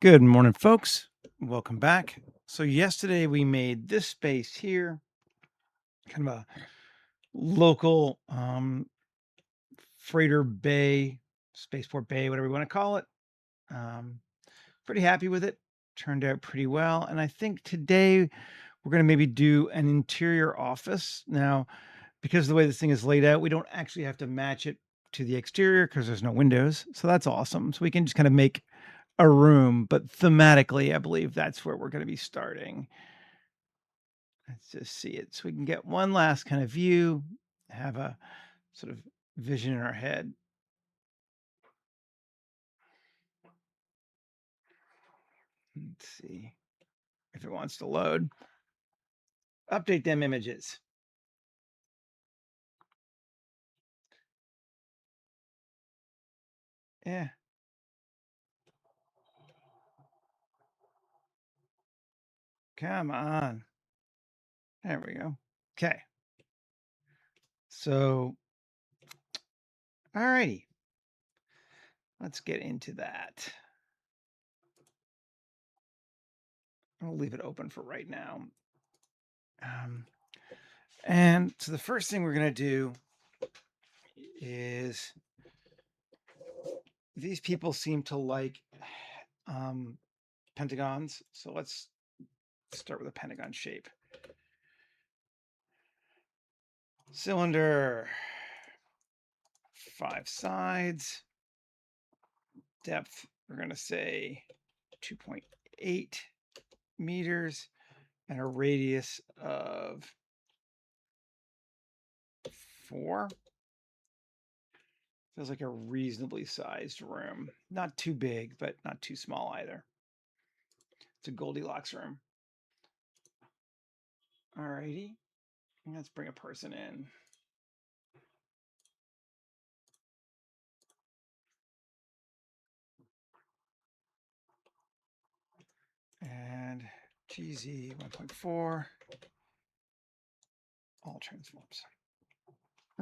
Good morning, folks. Welcome back. So yesterday we made this space here, kind of a local freighter bay, spaceport bay, whatever you want to call it. Pretty happy with it. Turned out pretty well. And I think today we're going to maybe do an interior office. Now, because of the way this thing is laid out, we don't actually have to match it to the exterior because there's no windows. So that's awesome. So we can just kind of make a room, but thematically, I believe that's where we're going to be starting. Let's just see it. So we can get one last kind of view, have a sort of vision in our head. Let's see if it wants to load. Update them images. Yeah. Come on. There we go. Okay. So, all righty. Let's get into that. I'll leave it open for right now. And so the first thing we're going to do is these people seem to like pentagons. So let's start with a pentagon shape. Cylinder, 5 sides. Depth, we're going to say 2.8 meters and a radius of 4. Feels like a reasonably sized room. Not too big, but not too small either. It's a Goldilocks room. All righty. Let's bring a person in. And GZ 1.4. All transforms.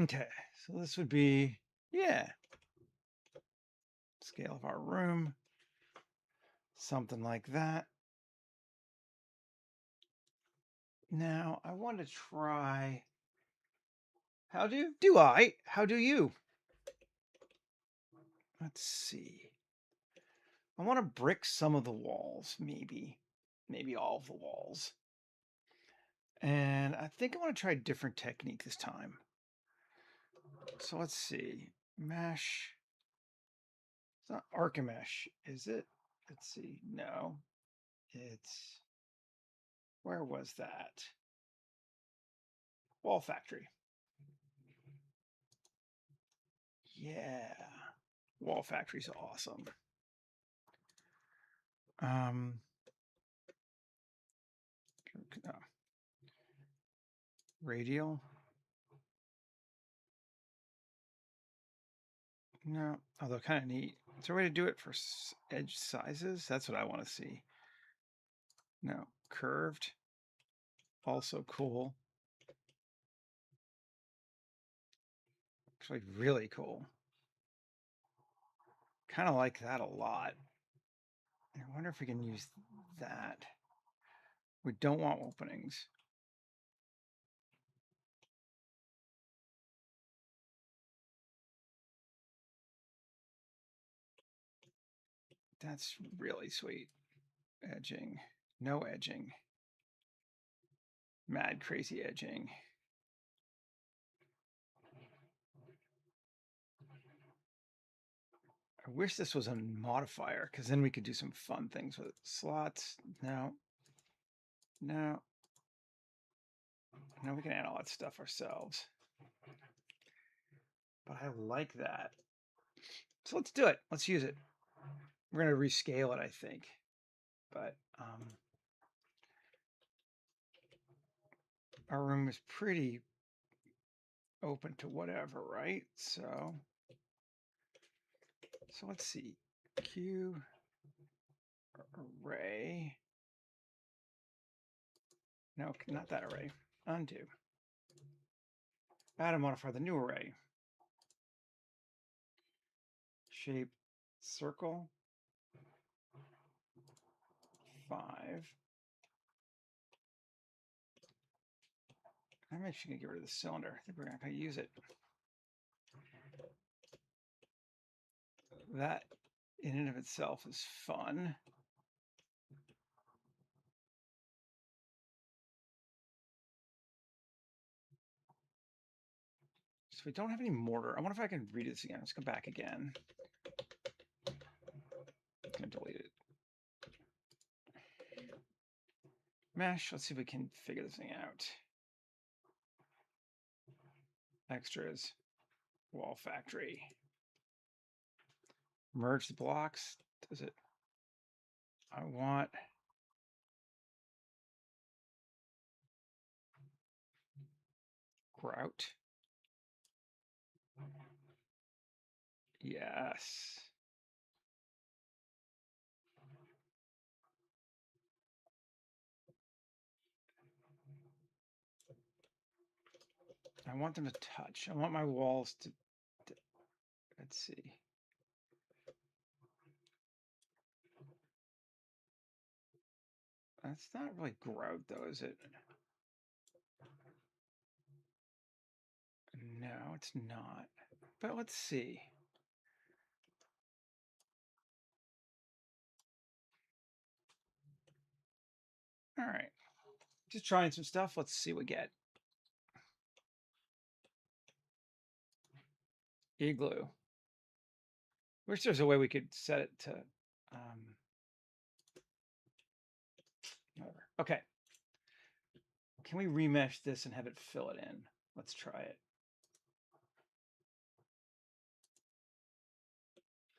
Okay, so this would be, scale of our room. Something like that. Now, I want to try, how do you? Let's see. I want to brick some of the walls, maybe all of the walls. And I think I want to try a different technique this time. So let's see. Mesh. It's not Archimesh, is it? Let's see. No. It's, where was that? Wall Factory. Yeah. Wall Factory's awesome. No. Radial. No, although kind of neat. Is there a way to do it for edge sizes? That's what I want to see. No, curved. Also cool. Actually, really cool. Kind of like that a lot. I wonder if we can use that. We don't want openings. That's really sweet. Edging. No edging. Mad crazy edging. I wish this was a modifier because then we could do some fun things with it. Slots. No. No. No, we can add all that stuff ourselves. But I like that. So let's do it. Let's use it. We're going to rescale it, I think. But our room is pretty open to whatever, right? So let's see. Q array. No, not that array. Undo. Add a modifier, the new array. Shape circle. 5. I'm actually going to get rid of the cylinder. I think we're not going to use it. That in and of itself is fun. So we don't have any mortar. I wonder if I can read this again. Let's go back again. I'm going to delete it. Mesh. Let's see if we can figure this thing out. Extras. Wall factory. Merge the blocks. Does it? I want grout. Yes. I want them to touch. I want my walls to let's see. That's not really grout though, is it? No, it's not. But let's see. All right. Just trying some stuff. Let's see what we get. Igloo. Wish there's a way we could set it to whatever. Okay. Can we remesh this and have it fill it in? Let's try it.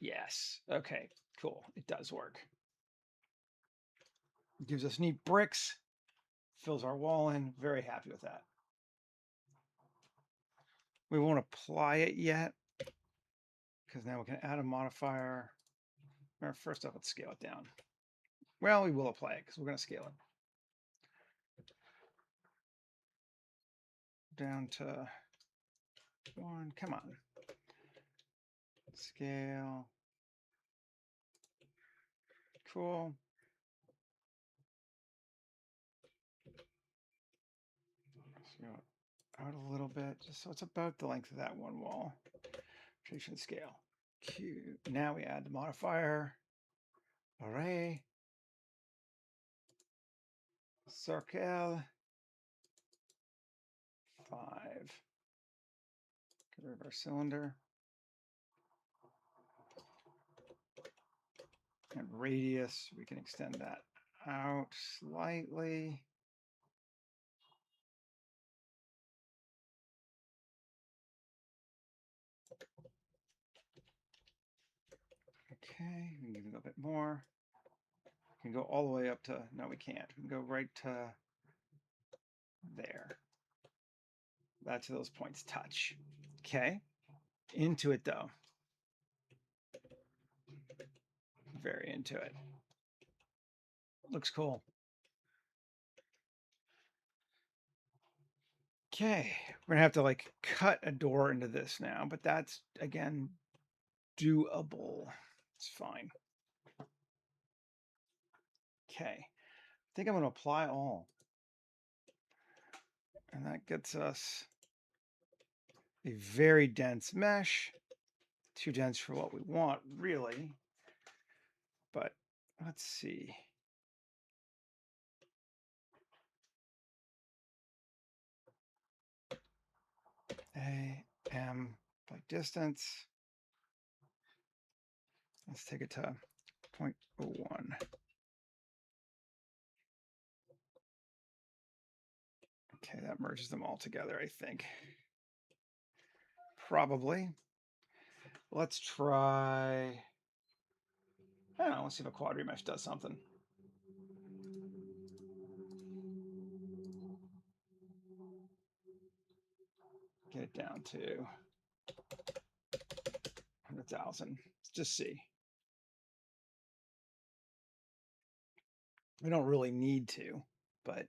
Yes. Okay, cool. It does work. It gives us neat bricks, fills our wall in. Very happy with that. We won't apply it yet because now we can add a modifier. First off, let's scale it down. Well, we will apply it because we're going to scale it. Down to 1. Come on. Scale. Cool. Scale out a little bit, just so it's about the length of that one wall. Rotation scale. Q. Now we add the modifier. Array. Circle. 5. Get rid of our cylinder. And radius, we can extend that out slightly. Okay, we can give it a bit more. We can go all the way up to, no, we can't. We can go right to there. That's where those points touch. Okay, into it though. Very into it. Looks cool. Okay, we're gonna have to like cut a door into this now, but that's again doable. It's fine. Okay, I think I'm gonna apply all. And that gets us a very dense mesh. Too dense for what we want, really. But let's see. AM by distance. Let's take it to 0.01. Okay, that merges them all together, I think. Probably. Let's try, I don't know, let's see if a quad remesh does something. Get it down to 100,000. Let's just see. We don't really need to, but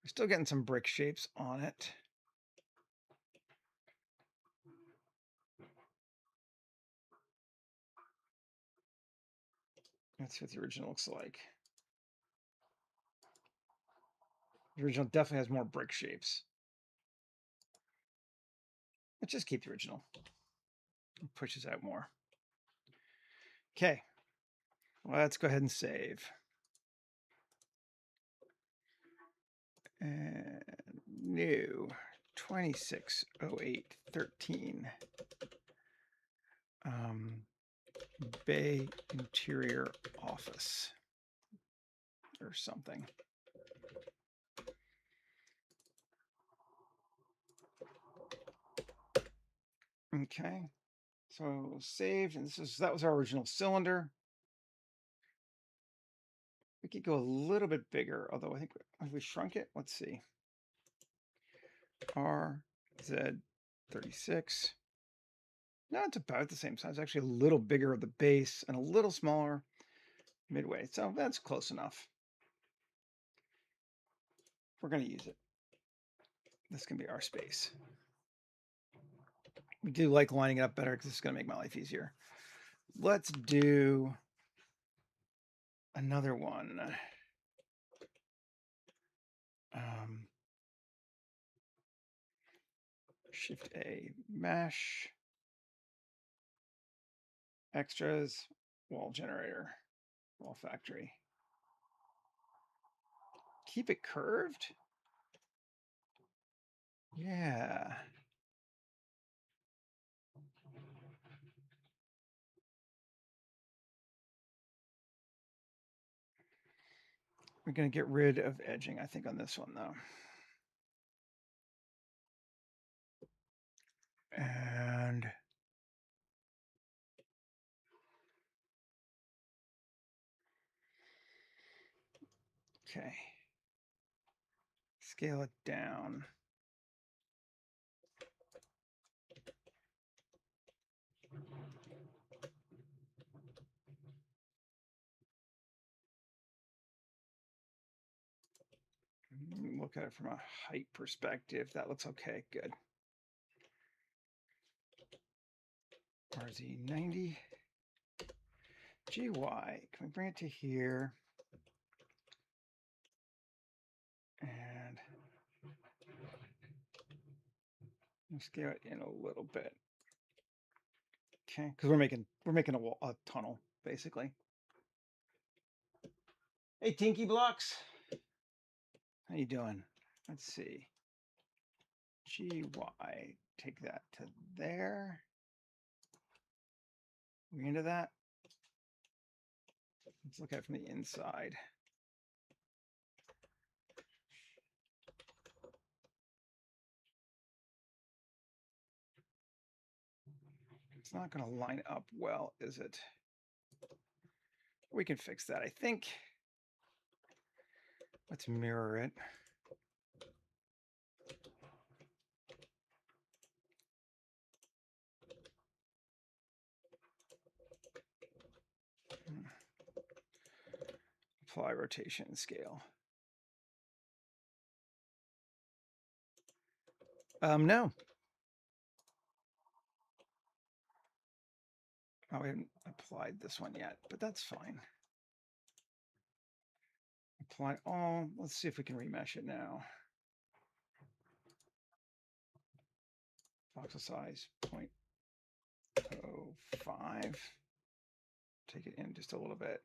We're still getting some brick shapes on it. That's what the original looks like. The original definitely has more brick shapes. Let's just keep the original. It pushes out more. Okay. Let's go ahead and save. And new 260813. Bay interior office or something. Okay, so saved, and that was our original cylinder. We could go a little bit bigger, although I think if we shrunk it, let's see. RZ36. No, it's about the same size. Actually, a little bigger of the base and a little smaller midway. So that's close enough. We're going to use it. This can be our space. We do like lining it up better because it's going to make my life easier. Let's do another one. Shift A, mesh, extras, wall generator, wall factory. Keep it curved? Yeah. We're going to get rid of edging, I think, on this one, though. And okay. Scale it down. Look at it from a height perspective. That looks okay. Good. RZ90. GY. Can we bring it to here? And scale it in a little bit. Okay, because we're making a tunnel basically. Hey, Tinky Blocks. How you doing? Let's see. GY. Take that to there. We into that? Let's look at it from the inside. It's not going to line up well, is it? We can fix that, I think. Let's mirror it. Apply rotation and scale. No. Oh, we haven't applied this one yet, but that's fine. Apply all. Let's see if we can remesh it now. Voxel size 0.05. Take it in just a little bit.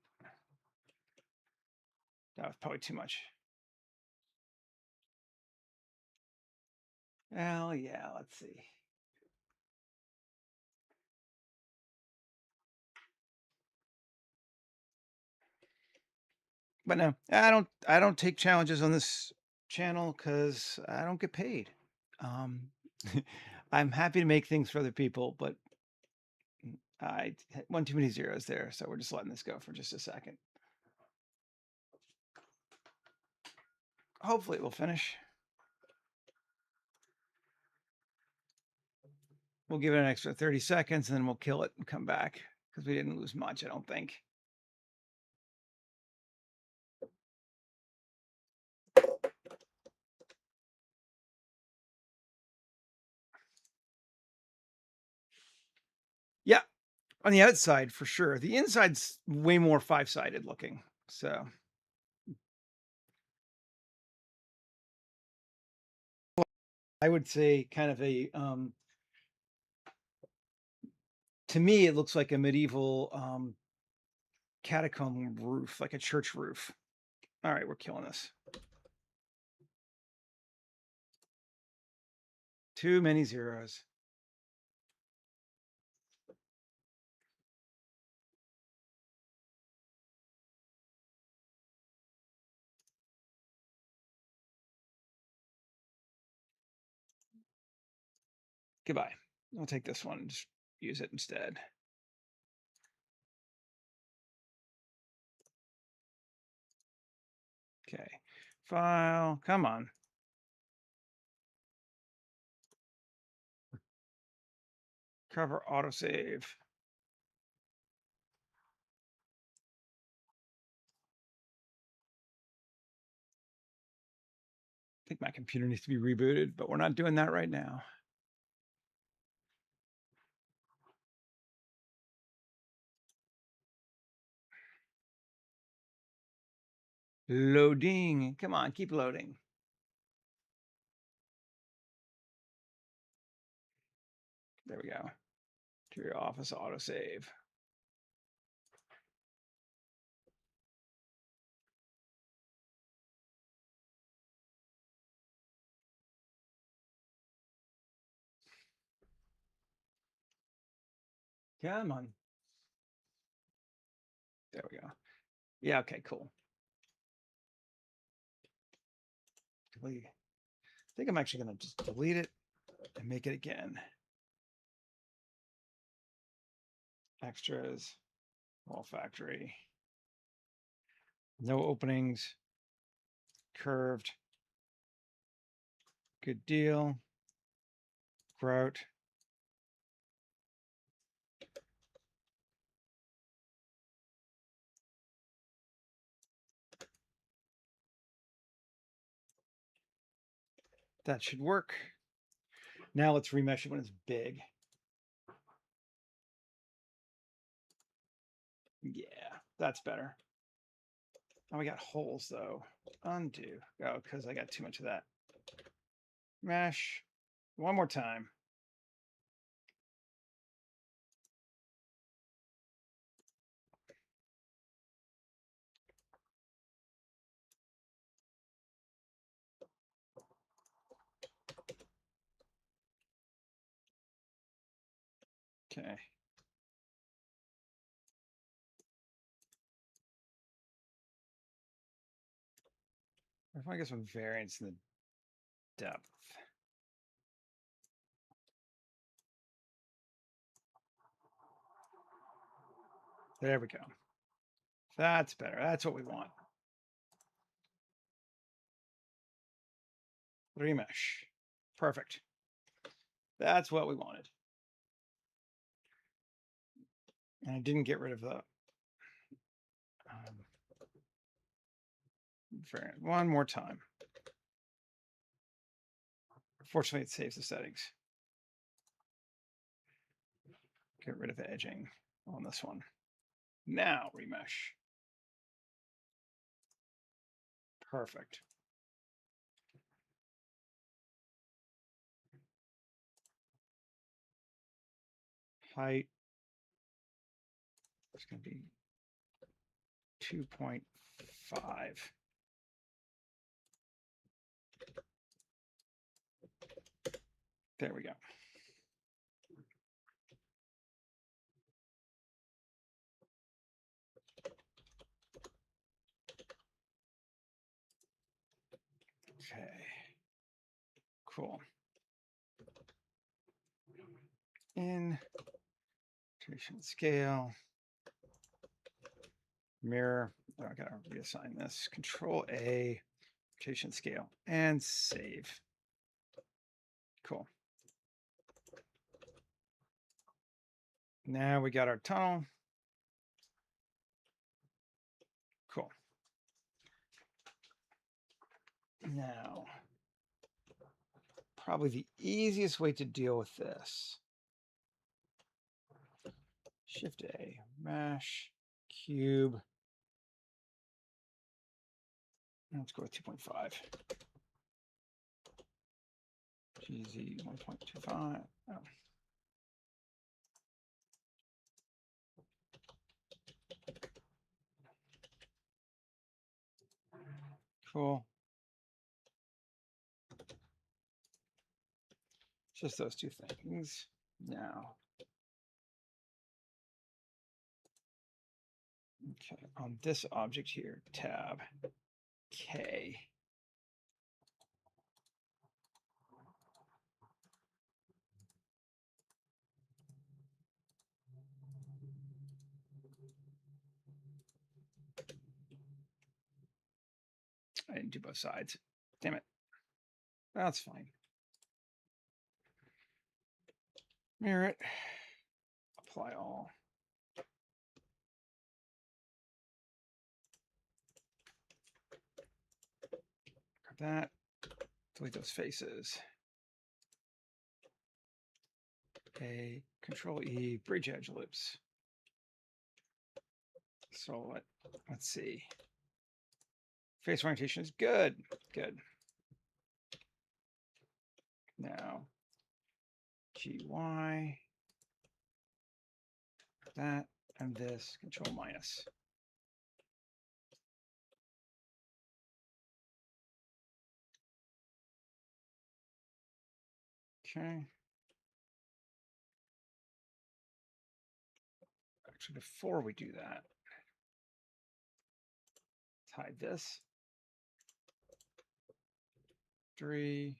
That was probably too much. Well, yeah, let's see. But no, I don't take challenges on this channel because I don't get paid. I'm happy to make things for other people, but I one too many zeros there, so we're just letting this go for just a second. Hopefully it will finish. We'll give it an extra 30 seconds and then we'll kill it and come back because we didn't lose much, I don't think. Yeah, on the outside for sure. The inside's way more five-sided looking. So I would say kind of a to me it looks like a medieval catacomb roof, like a church roof. All right, we're killing this. Too many zeros. Goodbye. I'll take this one and just use it instead. Okay. File. Come on. Cover autosave. I think my computer needs to be rebooted, but we're not doing that right now. Loading. Come on, keep loading. There we go. To your office autosave. Come on. There we go. Yeah, okay, cool. Delete. I think I'm actually going to just delete it and make it again. Extras, wall factory. No openings. Curved. Good deal. Grout. That should work. Now let's remesh it when it's big. Yeah, that's better. Oh, we got holes though. Undo. Oh, because I got too much of that. Mesh. One more time. Okay. If I get some variance in the depth. There we go. That's better. That's what we want. Remesh. Perfect. That's what we wanted. And I didn't get rid of the variant one more time. Fortunately, it saves the settings. Get rid of the edging on this one. Now remesh. Perfect. Height is going to be 2.5. There we go. Okay. Cool. In rotation scale. Mirror. Oh, I gotta reassign this. Control A, rotation scale, and save. Cool. Now we got our tunnel. Cool. Now, probably the easiest way to deal with this Shift A, mesh, cube. Let's go with 2.5. GZ 1.25. Oh. Cool. Just those two things. Now, okay, on this object here, tab K. I didn't do both sides. Damn it. That's fine. Mirror it. Apply all. Grab that. Delete those faces. A Control E, bridge edge loops. So let's see. Face orientation is good. Good. Now, GY, that, and this, Control minus. Okay. Actually, before we do that, let's hide this. 3.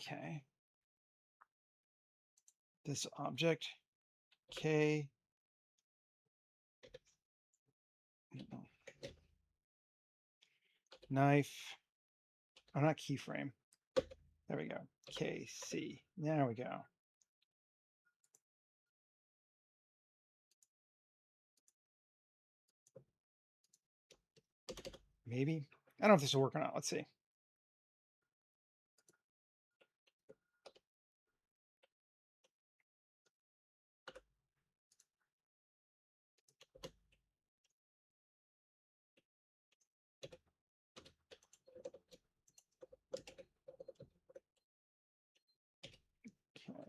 Okay. This object, K. Knife. Oh, not keyframe. There we go. KC. There we go. Maybe. I don't know if this will work or not. Let's see.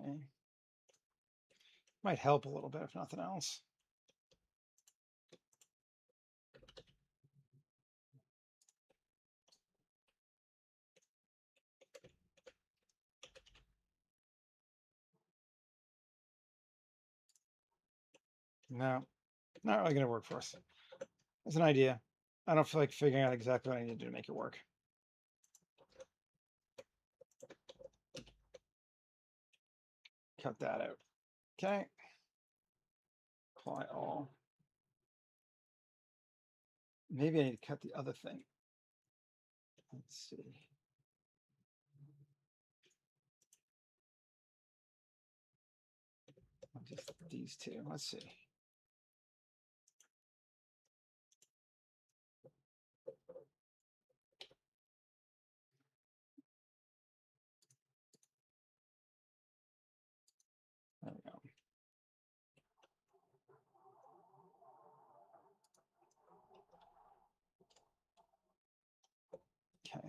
Okay. Might help a little bit, if nothing else. No, not really going to work for us. It's an idea. I don't feel like figuring out exactly what I need to do to make it work. Cut that out. Okay. Apply all. Maybe I need to cut the other thing. Let's see. Just these two. Let's see. There we go. Okay.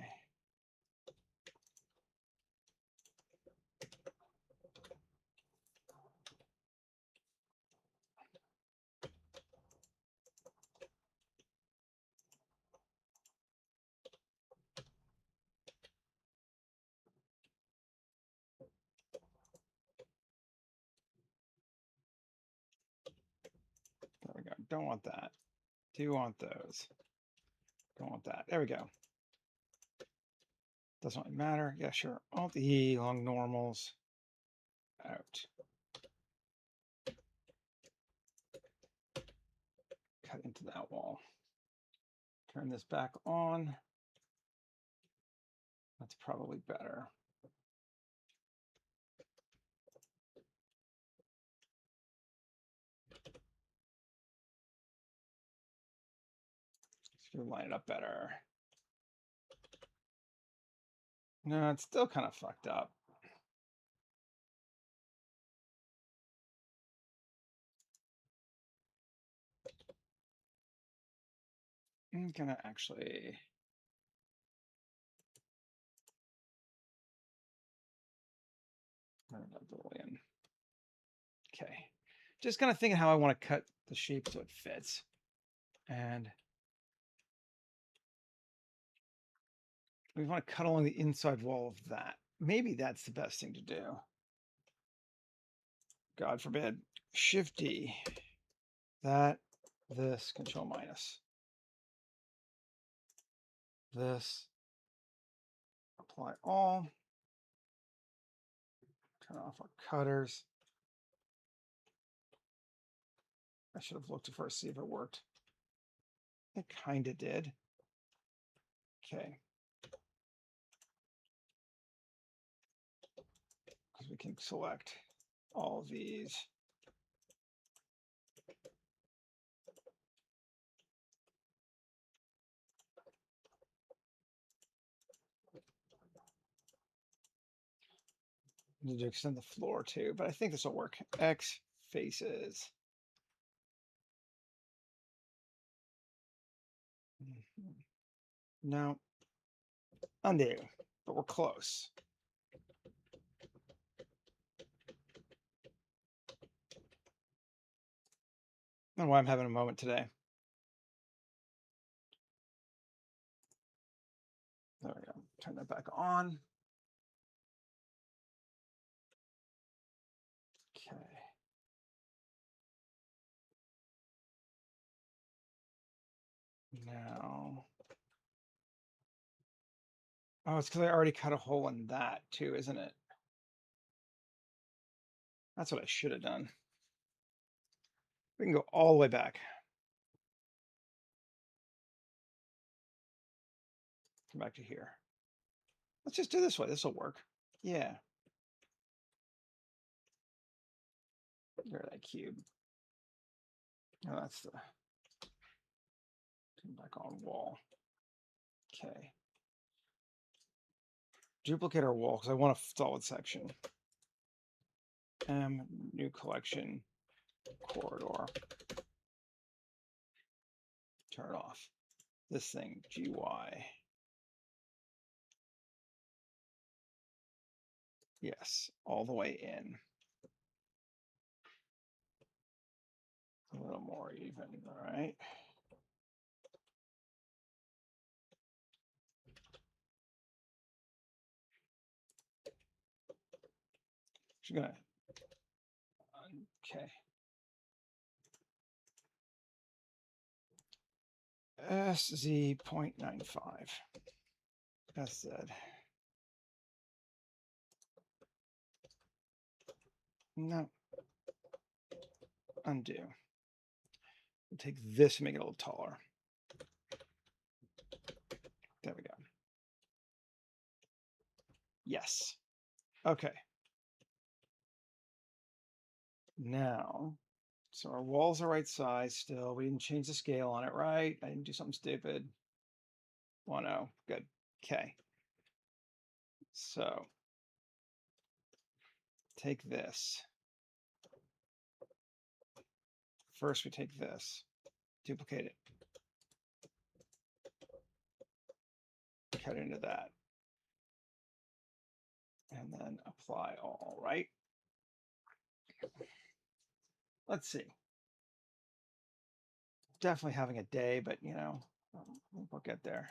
There we go. Don't want that. Do want those. Don't want that. There we go. Doesn't really matter. Yeah, sure. Alt E, long normals. Out. Cut into that wall. Turn this back on. That's probably better. Just gonna line it up better. No, it's still kind of fucked up. I'm gonna actually Boolean. Okay, just kind of thinking how I want to cut the shape so it fits, and we want to cut along the inside wall of that. Maybe that's the best thing to do. God forbid. Shift D. That, this, Control minus. This. Apply all. Turn off our cutters. I should have looked first, see if it worked. It kind of did. Okay. Because we can select all of these. I need to extend the floor too, but I think this will work. X faces. No. Undo, but we're close. I don't know why I'm having a moment today. There we go. Turn that back on. Okay. Now. Oh, it's because I already cut a hole in that too, isn't it? That's what I should have done. We can go all the way back. Come back to here. Let's just do this way. This will work. Yeah. There's that cube. Oh, that's the come back on wall. Okay. Duplicate our wall because I want a solid section. New collection corridor. Turn off. This thing, GY. Yes, all the way in. A little more even, all right. She's gonna, okay. SZ 0.95. SZ. No. Undo. We'll take this and make it a little taller. There we go. Yes. Okay. Now, so our wall's the right size still. We didn't change the scale on it, right? I didn't do something stupid. 1.0. Good. Okay. So take this. First, we take this, duplicate it, cut into that, and then apply all, right? Let's see. Definitely having a day, but you know, we'll get there.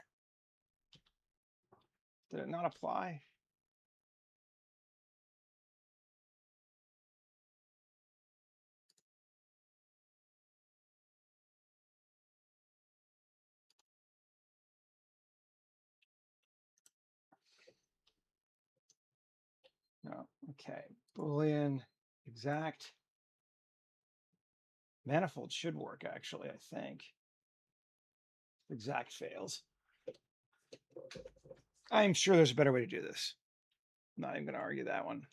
Did it not apply? No. Okay. Boolean exact. Manifold should work, actually, I think. Exact fails. I'm sure there's a better way to do this. I'm not even going to argue that one.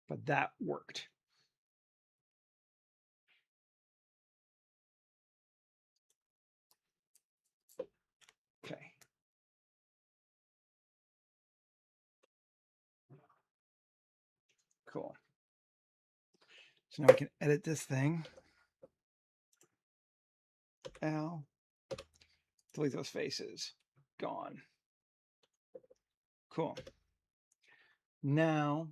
But that worked. Cool. So now we can edit this thing. L. Delete those faces. Gone. Cool. Now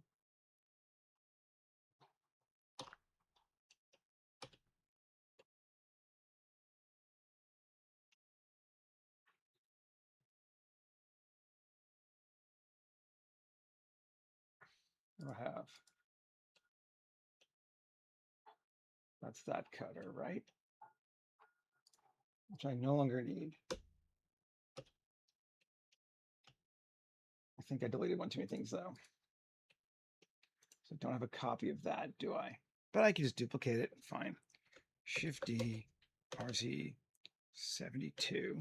we'll have, that's that cutter, right? Which I no longer need. I think I deleted one too many things though. So I don't have a copy of that, do I? But I can just duplicate it. Fine. Shift D, RZ 72,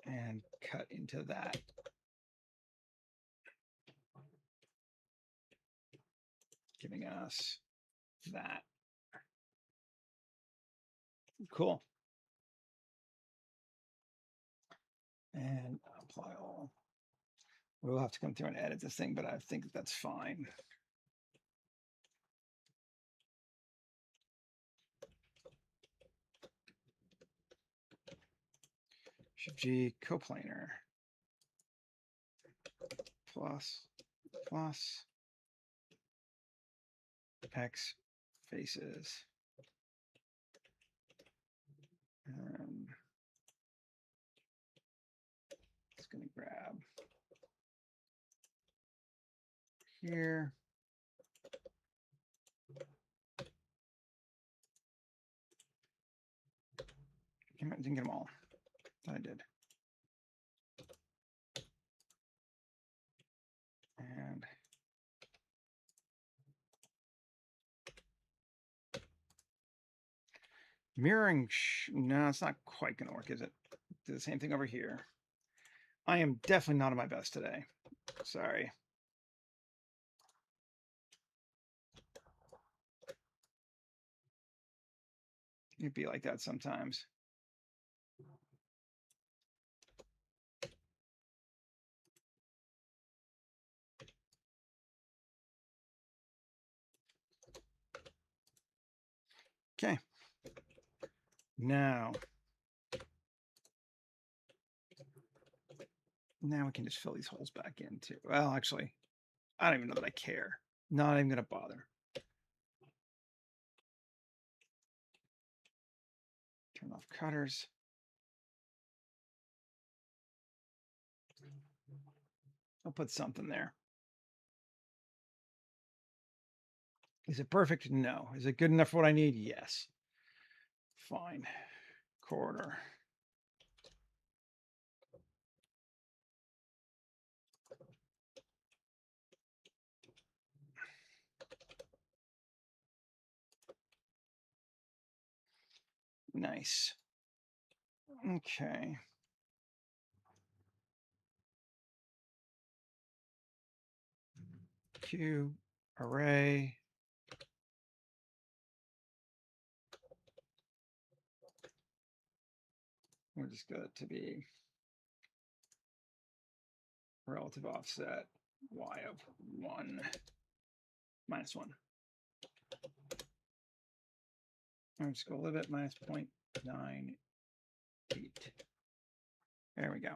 and cut into that. Giving us that. Cool. And apply all. We'll have to come through and edit this thing, but I think that's fine. Shift G, coplanar. Plus X faces. And it's going to grab here. I didn't get them all. Thought I did. And mirroring, no, it's not quite going to work, is it? Do the same thing over here. I am definitely not at my best today. Sorry. It'd be like that sometimes. Okay. Now we can just fill these holes back in too. Well, actually, I don't even know that I care. Not even going to bother. Turn off cutters. I'll put something there. Is it perfect? No. Is it good enough for what I need? Yes. Fine. Corridor. Nice. Okay. Q, array. We'll just get it to be relative offset y of 1 minus 1. I'll just go a little bit, minus 0.98. There we go.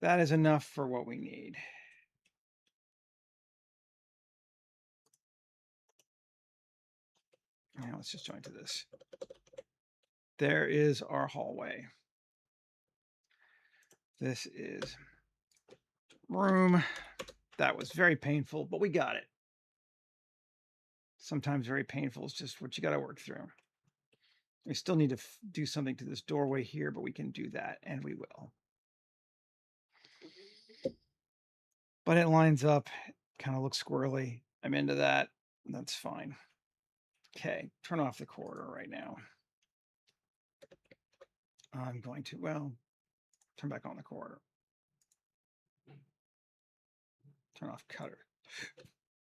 That is enough for what we need. Now let's just join to this. There is our hallway. This is room. That was very painful, but we got it. Sometimes very painful is just what you got to work through. We still need to do something to this doorway here, but we can do that, and we will. But it lines up, kind of looks squirrely. I'm into that. That's fine. Okay, turn off the corridor right now. I'm going to, well, turn back on the corridor. Turn off cutter.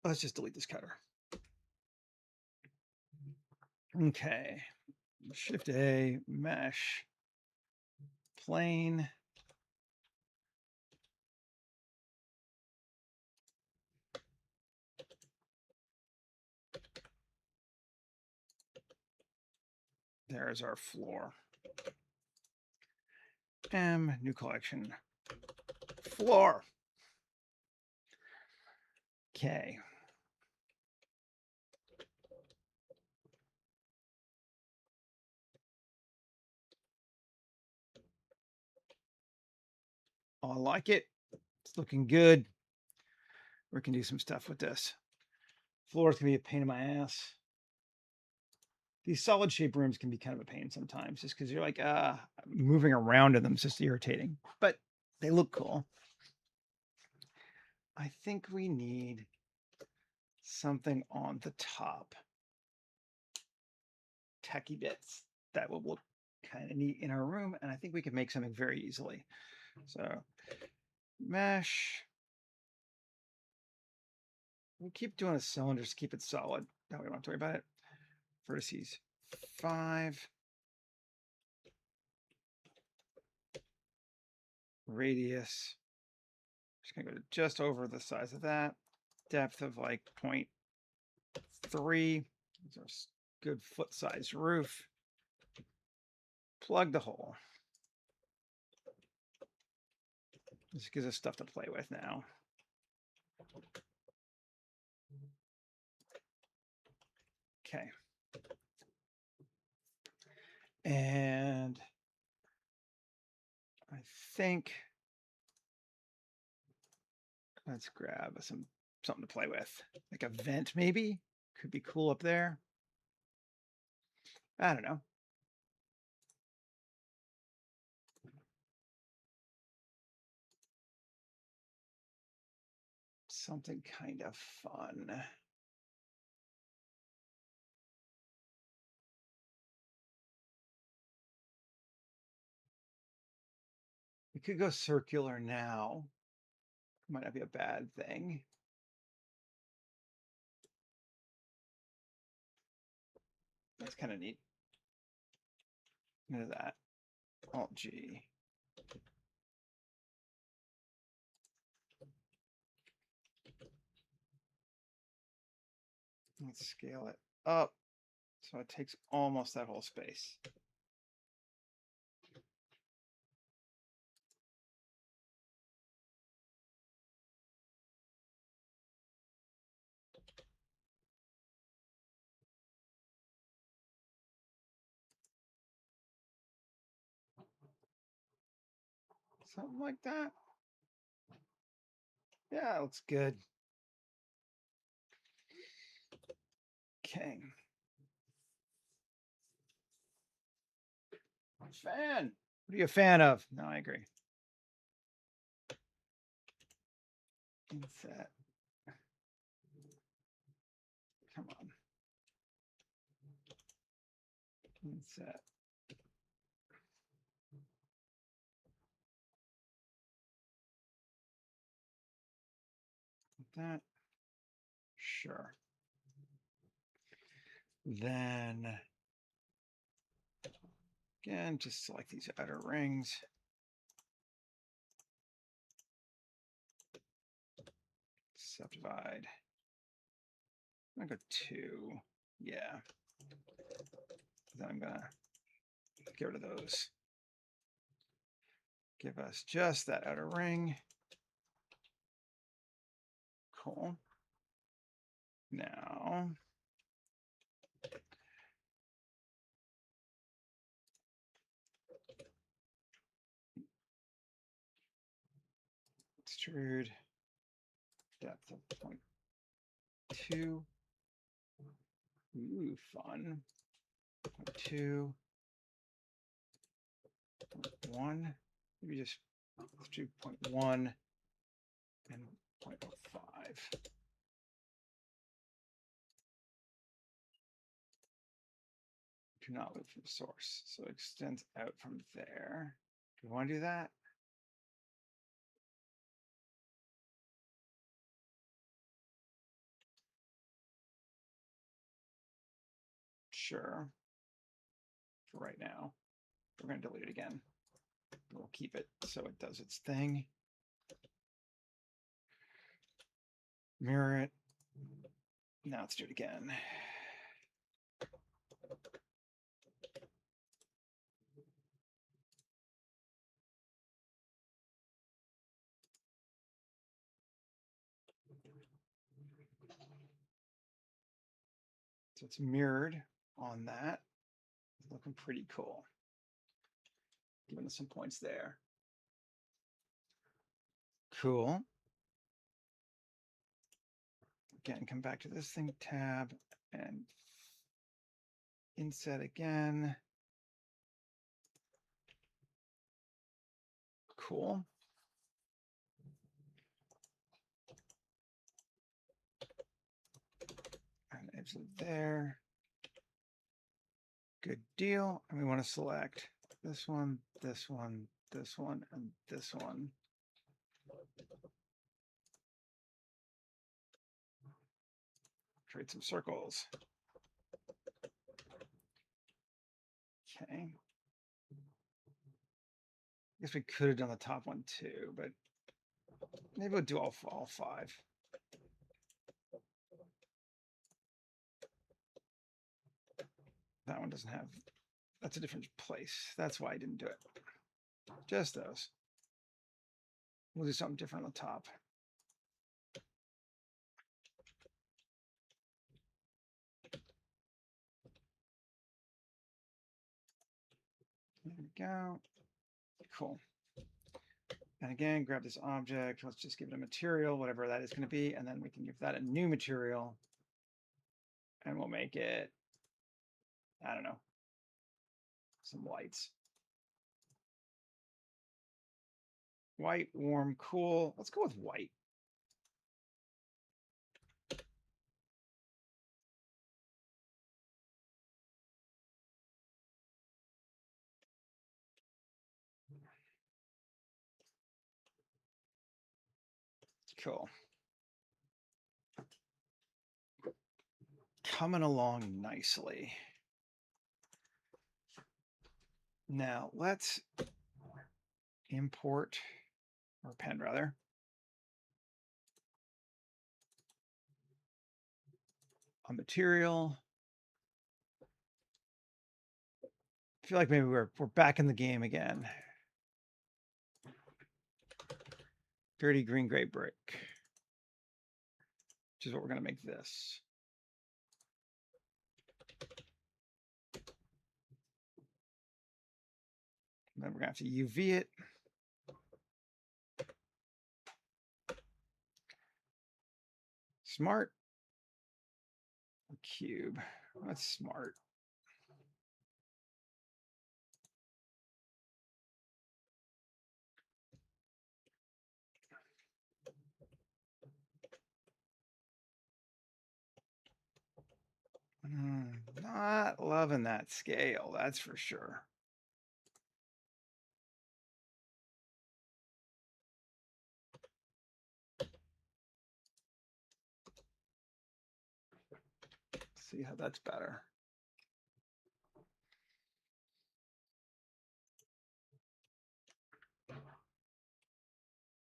Let's just delete this cutter. Okay. Shift A, mesh, plane. There's our floor. New collection. Floor. Okay. Oh, I like it. It's looking good. We can do some stuff with this. Floor's gonna be a pain in my ass. These solid shape rooms can be kind of a pain sometimes just because you're like, moving around in them is just irritating, but they look cool. I think we need something on the top. Techie bits that will look kind of neat in our room, and I think we can make something very easily. So mesh. We'll keep doing a cylinder, just keep it solid. That way we don't have to worry about it. Vertices 5. Radius. Just gonna go to just over the size of that. Depth of like 0.3. These are good foot size roof. Plug the hole. This gives us stuff to play with now. Okay. And I think let's grab something to play with. Like a vent maybe? Could be cool up there. I don't know. Something kind of fun. We could go circular now. Might not be a bad thing. That's kind of neat. Look at that. Alt G. Let's scale it up so it takes almost that whole space. Something like that. Yeah, it looks good. Okay. Fan. What are you a fan of? No, I agree. Inset. Come on. Inset. That. Sure. Then again, just select these outer rings. Subdivide. I'm gonna go 2. Yeah. Then I'm gonna get rid of those. Give us just that outer ring. Cool. Now extrude depth of 0.2. Ooh, fun. 0.2. 0.1. Maybe just extrude 0.1 and 0.05. Do not move from source. So it extends out from there. Do we want to do that? Sure. For right now. We're going to delete it again. We'll keep it so it does its thing. Mirror it. Now let's do it again. So it's mirrored on that. Looking pretty cool. Giving us some points there. Cool. Again, come back to this thing tab and inset again. Cool. And exit there. Good deal. And we want to select this one, this one, this one, and this one. Create some circles. Okay. I guess we could have done the top one too, but maybe we'll do all 5. That one doesn't have, that's a different place. That's why I didn't do it. Just those. We'll do something different on the top. There we go. Cool. And again, grab this object. Let's just give it a material, whatever that is going to be. And then we can give that a new material. And we'll make it, I don't know, some lights. White, warm, cool. Let's go with white. Cool. Coming along nicely. Now let's import, or append rather, a material. I feel like maybe we're back in the game again. Dirty green gray brick, which is what we're going to make this. And then we're going to have to UV it. Smart. Cube. That's smart. Not loving that scale, that's for sure. See how that's better.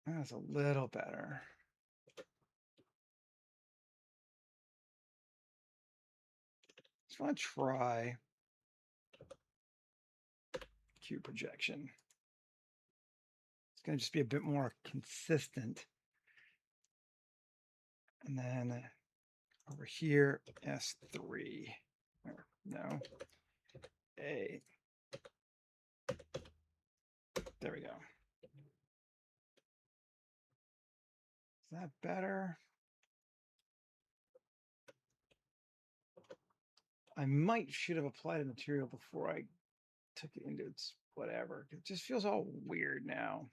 That's a little better. Just want to try cube projection. It's going to just be a bit more consistent. And then over here, S3. No, A. There we go. Is that better? I should have applied a material before I took it into its whatever. It just feels all weird now.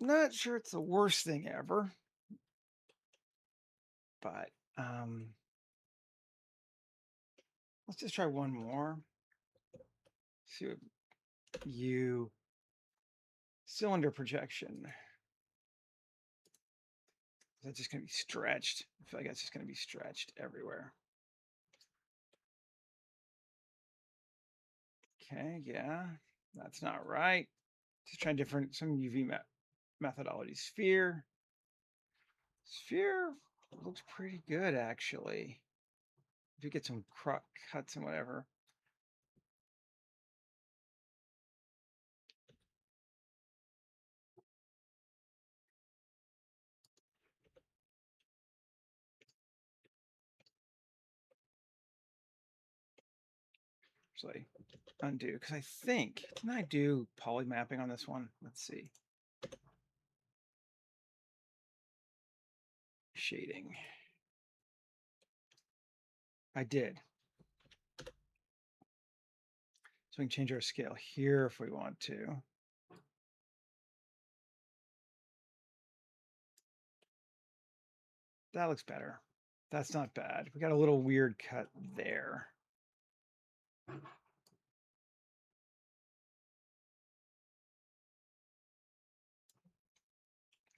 Not sure it's the worst thing ever, but let's just try one more. See what cylinder projection. Is that just going to be stretched? I feel like that's just going to be stretched everywhere. Okay, yeah, that's not right. Just trying some UV methodology. Sphere looks pretty good, actually. If you get some cuts and whatever. Actually, undo, because I think, didn't I do poly mapping on this one? Let's see. Shading. I did. So we can change our scale here if we want to. That looks better. That's not bad. We got a little weird cut there.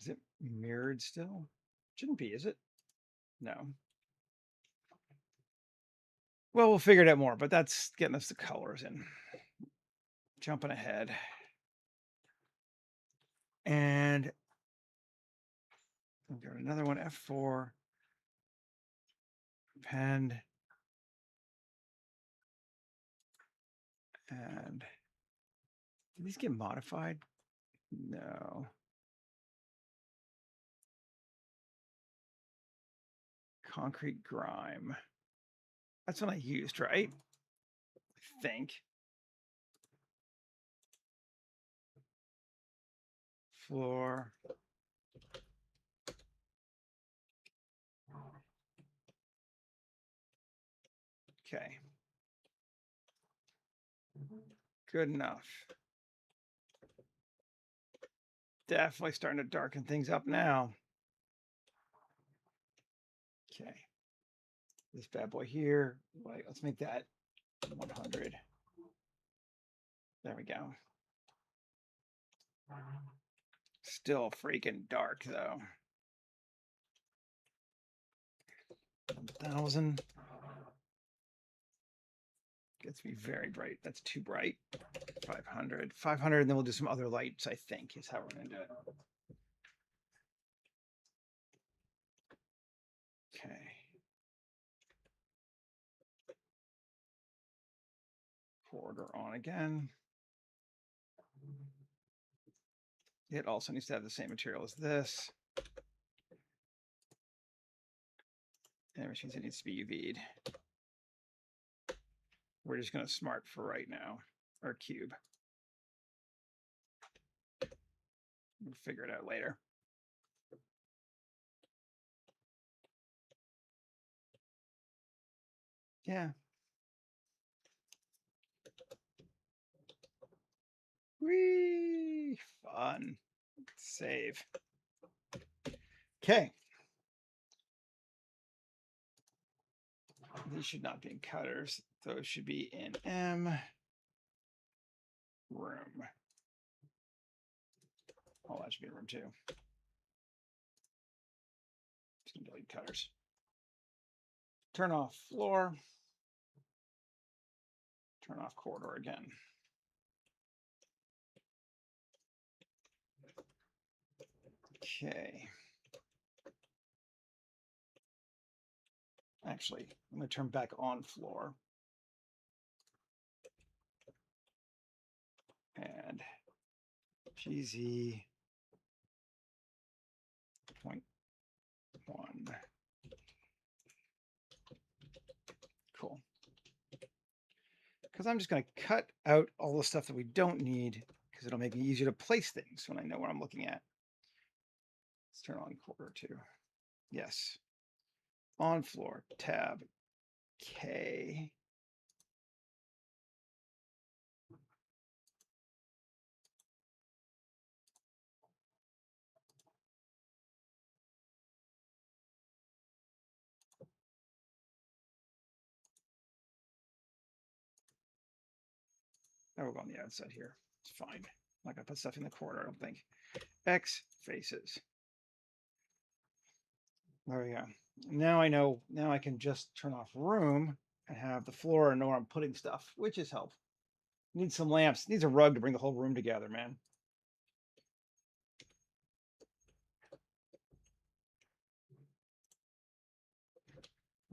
Is it mirrored still? Shouldn't be, is it? No. Well, we'll figure it out more, but that's getting us the colors in. Jumping ahead. And we've got another one, F4. Append. And did these get modified? No. Concrete grime. That's what I used, right? I think. Floor. Okay. Good enough. Definitely starting to darken things up now. Okay. This bad boy here. Wait, let's make that 100. There we go. Still freaking dark though. 1,000. Gets me very bright. That's too bright. 500. 500, and then we'll do some other lights, I think, is how we're going to do it. Okay. Border on again. It also needs to have the same material as this. And which means it needs to be UV'd. We're just going to smart for right now, or cube. We'll figure it out later. Yeah. Whee! Fun. Save. Okay. These should not be in cutters. Those should be in M. Room. Oh, that should be in room 2. Just gonna delete cutters. Turn off floor. Turn off corridor again. Okay. Actually, I'm going to turn back on floor. And GZ 0.1. Cool. Because I'm just going to cut out all the stuff that we don't need, because it'll make it easier to place things when I know what I'm looking at. Let's turn on corridor 2. Yes. On floor, tab K. That will go on the outside here. It's fine. I'm not going to put stuff in the corner, I don't think. X faces. There we go. Now I know, now I can just turn off room and have the floor and know where I'm putting stuff, which is helpful. Needs some lamps. Needs a rug to bring the whole room together, man.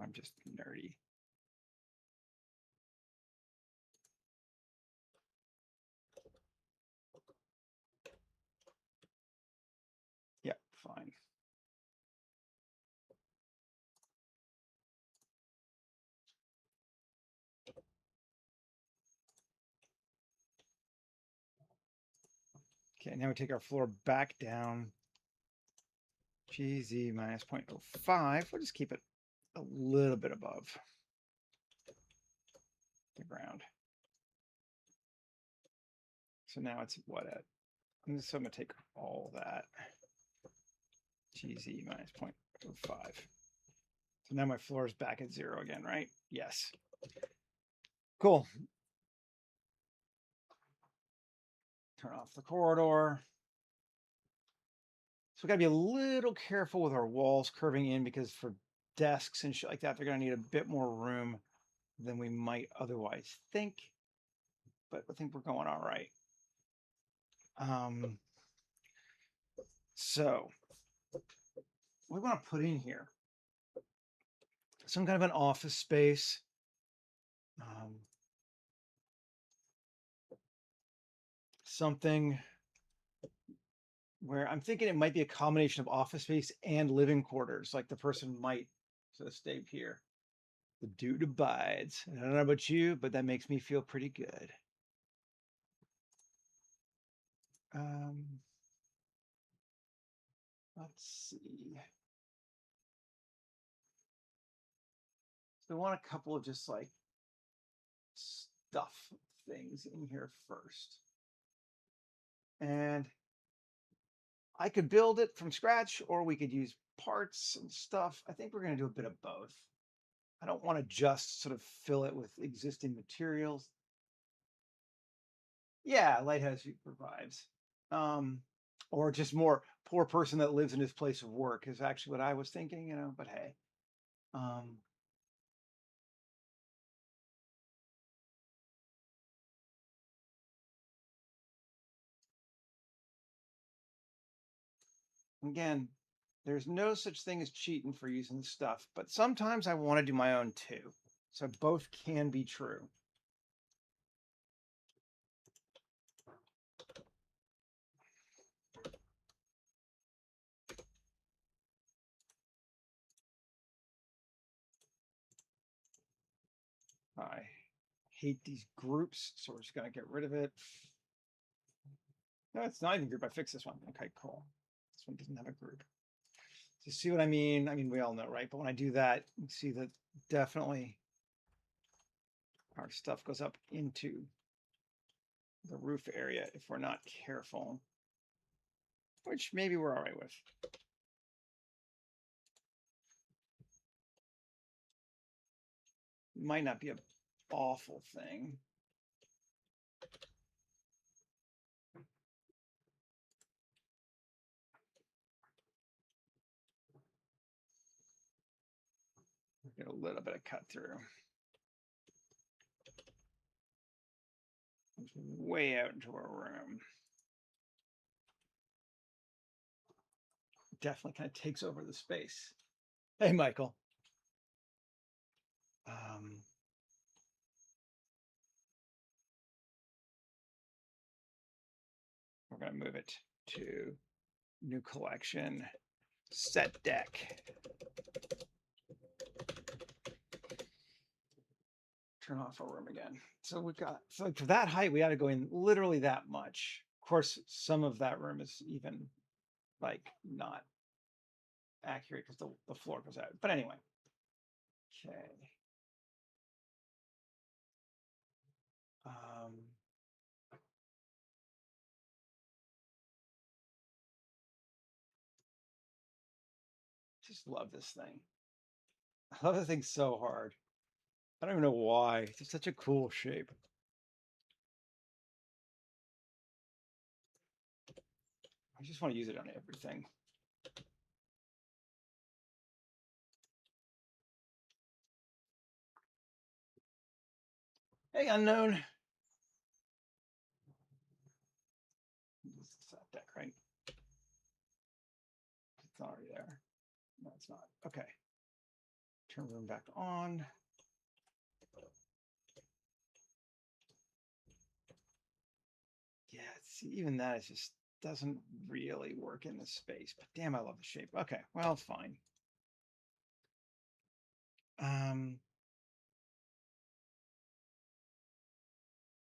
I'm just nerdy. Yep, fine. Okay, now we take our floor back down. GZ minus 0.05. We'll just keep it a little bit above the ground. So now it's what at? So I'm going to take all that. GZ minus 0.05. So now my floor is back at 0 again, right? Yes. Cool. Turn off the corridor. So we got to be a little careful with our walls curving in, because for desks and shit like that, they're going to need a bit more room than we might otherwise think. But I think we're going all right. So we want to put in here some kind of an office space. Something where I'm thinking it might be a combination of office space and living quarters. Like the person might sort of stay here. The dude abides. I don't know about you, but that makes me feel pretty good. Let's see. So we want a couple of just like stuff things in here first. And I could build it from scratch, or we could use parts and stuff. I think we're going to do a bit of both. I don't want to just sort of fill it with existing materials. Yeah, lighthouse provides. Or just more poor person that lives in his place of work is actually what I was thinking, but hey. Again, there's no such thing as cheating for using stuff, but sometimes I want to do my own too. So both can be true. I hate these groups, so we're just going to get rid of it. No, it's not even a group. I fixed this one. Okay, cool. This one doesn't have a group. So see what I mean? I mean, we all know, right? But when I do that, you see that definitely our stuff goes up into the roof area if we're not careful, which maybe we're all right with. Might not be an awful thing. Get a little bit of cut through. It's way out into our room. Definitely kind of takes over the space. Hey, Michael. We're going to move it to new collection, set deck. Turn off our room again. So we've got, so for that height, we got to go in literally that much. Of course, some of that room is even like not accurate because the floor goes out. But anyway, okay. Just love this thing. I love this thing so hard. I don't even know why. It's just such a cool shape. I just want to use it on everything. Hey, unknown. Set deck, right? It's already there. No, it's not. Okay. Turn room back on. Yeah, see, even that is just doesn't really work in this space. But damn, I love the shape. Okay, well, fine.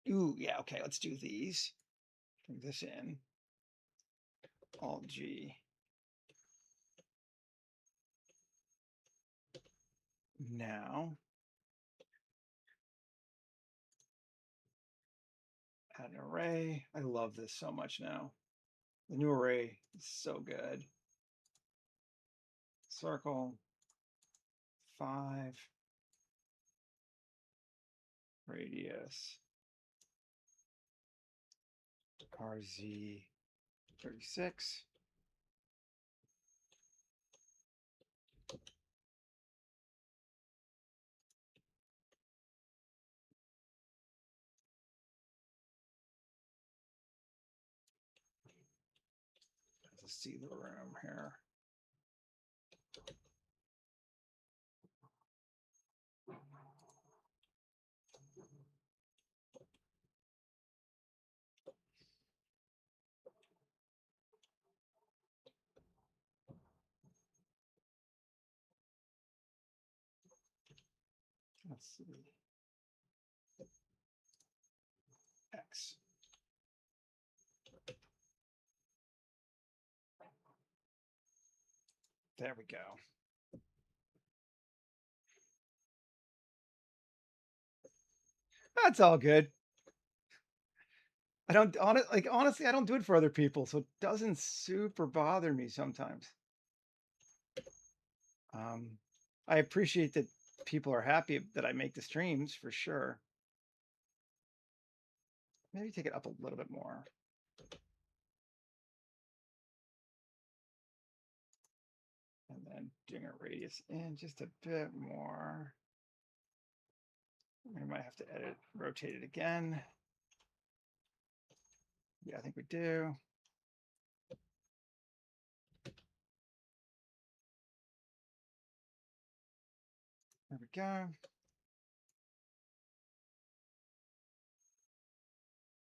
Ooh, yeah, okay, let's do these. Bring this in. Alt G. Now, add an array. I love this so much now. The new array is so good. Circle 5 radius RZ 36. Let's see the room here. Let's see. X. There we go. That's all good. I don't honestly, I don't do it for other people, so it doesn't super bother me sometimes. I appreciate that people are happy that I make the streams for sure. Maybe take it up a little bit more. And then doing a radius in just a bit more. We might have to edit, rotate it again. Yeah, I think we do. There we go.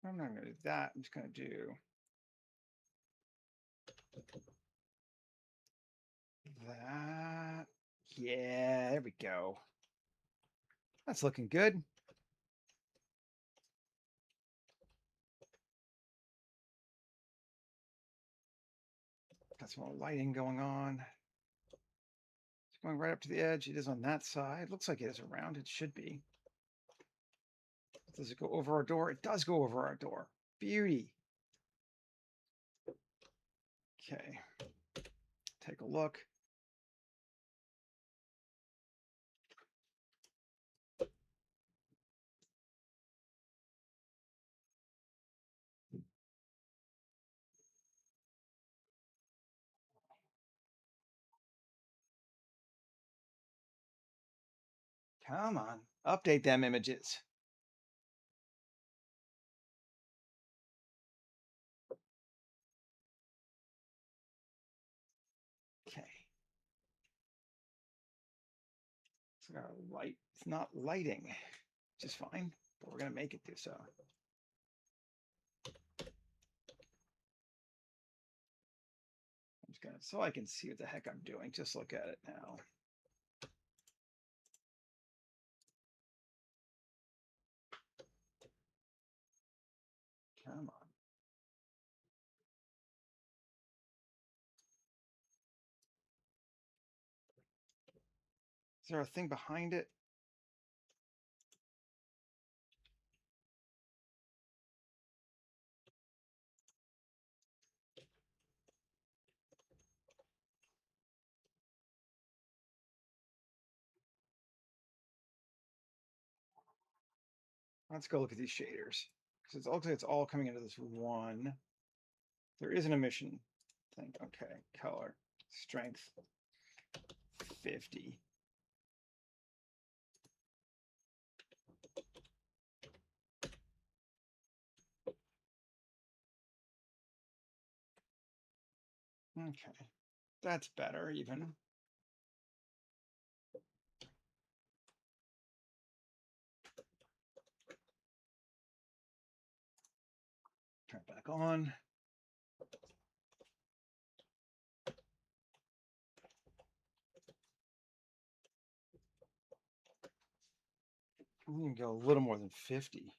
I'm not going to do that. I'm just going to do that. Yeah, there we go. That's looking good. Got some more lighting going on. It's going right up to the edge. It is on that side. Looks like it is around. It should be. Does it go over our door? It does go over our door. Beauty. Okay. Take a look. Come on. Update them images. Okay. So got a light. It's not lighting, which is fine, but we're going to make it do so. I'm just going to, so I can see what the heck I'm doing. Just look at it now. Come on. Is there a thing behind it? Let's go look at these shaders. Because it looks like it's all coming into this one. There is an emission thing. Okay, color, strength, 50. Okay, that's better even. Turn it back on. We can go a little more than 50.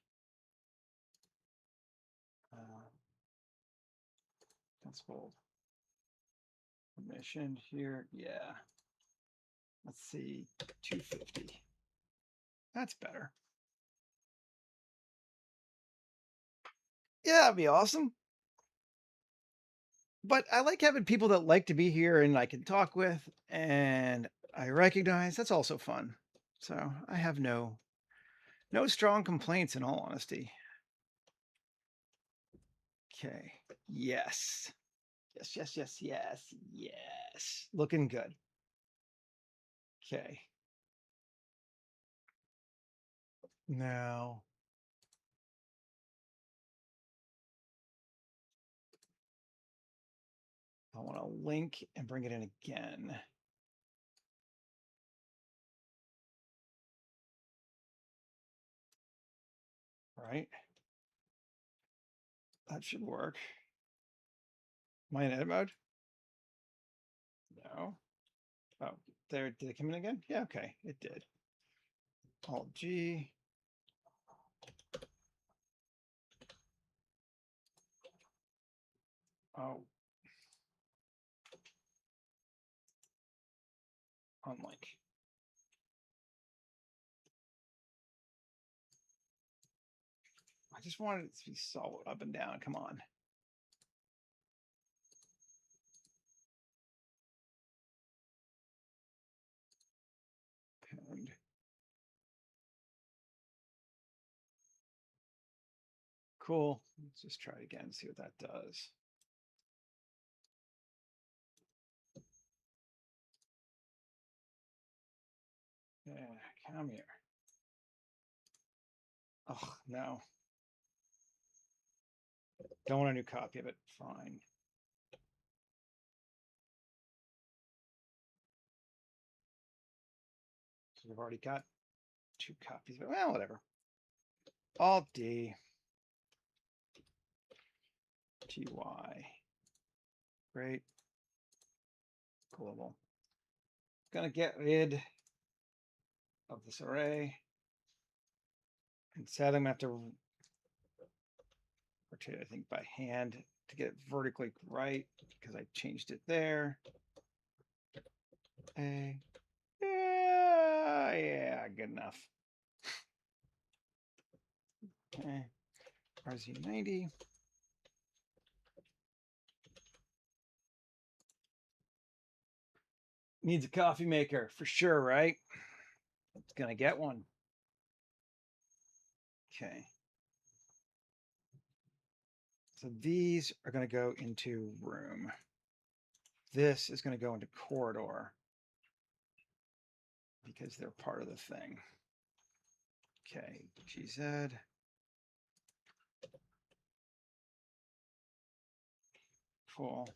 That's bold. Permission here. Yeah. Let's see. 250. That's better. Yeah, that'd be awesome. But I like having people that like to be here and I can talk with and I recognize that's also fun. So I have no strong complaints in all honesty. Okay. Yes. Yes, yes, yes, yes, yes. Looking good. Okay. Now I want to link and bring it in again. Right? That should work. Am I in edit mode? No. Oh, there. Did it come in again? Yeah, okay. It did. Alt G. Oh. Unlink. I just wanted it to be solid up and down. Come on. And cool. Let's just try it again, see what that does. Yeah, come here. Oh, no. Don't want a new copy of it. Fine. So we've already got 2 copies of it. Well, whatever. Alt D. TY. Great. Global. Gonna get rid of this array. Instead, I'm gonna have to rotate, I think, by hand to get it vertically right because I changed it there. A. Yeah, good enough. Okay. RZ90. Needs a coffee maker for sure, right? It's gonna get one. Okay. So these are going to go into room. This is going to go into corridor because they're part of the thing. Okay, GZ. Cool.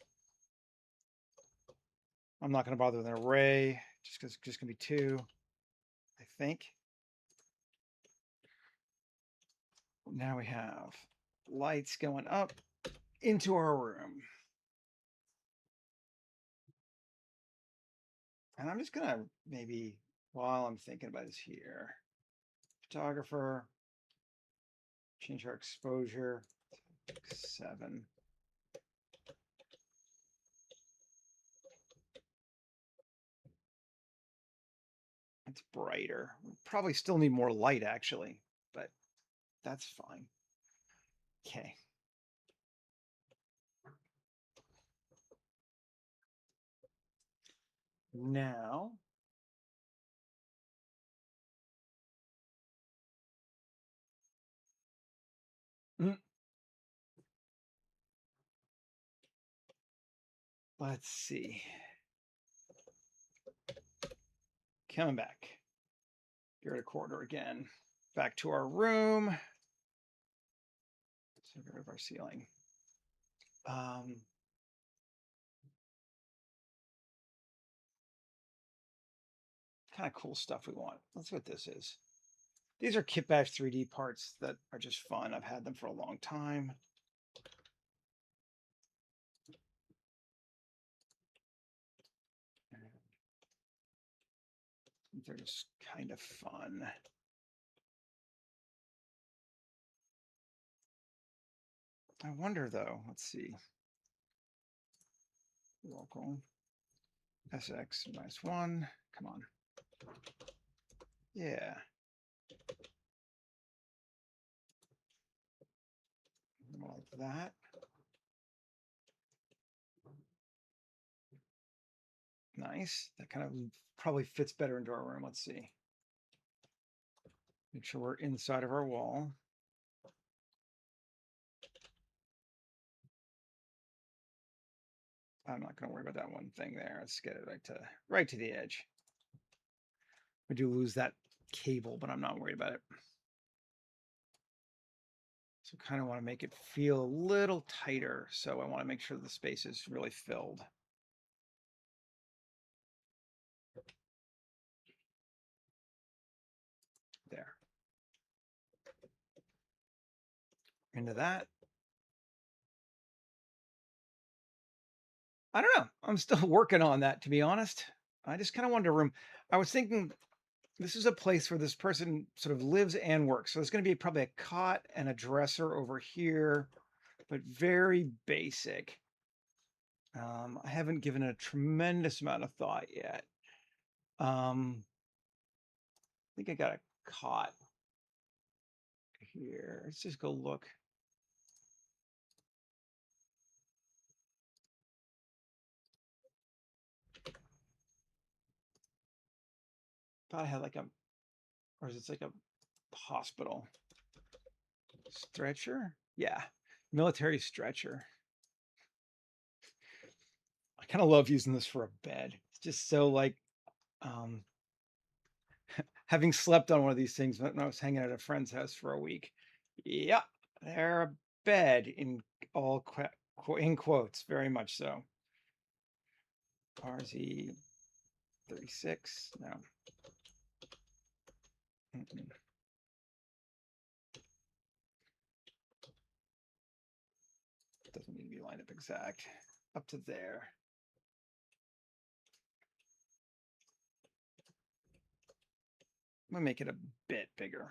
I'm not going to bother with an array just because it's just going to be 2, I think. Now we have lights going up into our room. And I'm just going to maybe, while I'm thinking about this here, photographer, change our exposure to 7. It's brighter. We probably still need more light actually, but that's fine. Okay. Now, let's see. Coming back. Get rid of corridor again. Back to our room. So get rid of our ceiling. Kind of cool stuff we want. Let's see what this is. These are Kitbash 3D parts that are just fun. I've had them for a long time. They're just kind of fun. I wonder though, let's see. Local. SX minus 1. Come on. Yeah. Like that. Nice. That kind of probably fits better into our room. Let's see. Make sure we're inside of our wall. I'm not going to worry about that one thing there. Let's get it right to the edge. We do lose that cable, but I'm not worried about it. So kind of want to make it feel a little tighter. So I want to make sure the space is really filled. There. Into that. I don't know. I'm still working on that, to be honest. I just kind of wanted a room. I was thinking this is a place where this person sort of lives and works. So there's going to be probably a cot and a dresser over here, but very basic. I haven't given it a tremendous amount of thought yet. I think I got a cot here. Let's just go look. Thought I had like or is it like a hospital stretcher? Yeah, military stretcher. I kind of love using this for a bed. It's just so like, having slept on one of these things when I was hanging at a friend's house for a week. Yeah, they're a bed in all in quotes, very much so. RZ 36, no. Doesn't need to be lined up exact. Up to there. I'm gonna make it a bit bigger.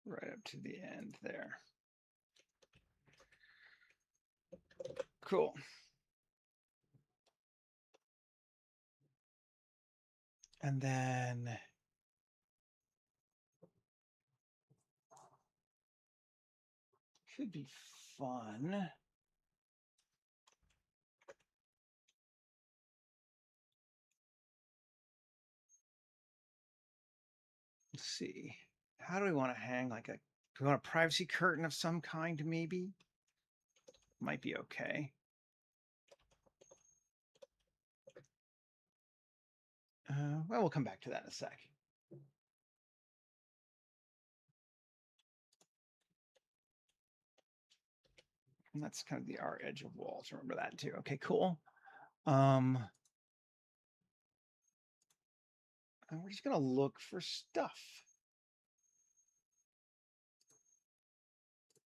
Right up to the end there. Cool. And then should be fun. Let's see. How do we want to hang do we want a privacy curtain of some kind, maybe? Might be okay. Well, we'll come back to that in a sec. And that's kind of our edge of walls. Remember that too. Okay, cool. And we're just gonna look for stuff.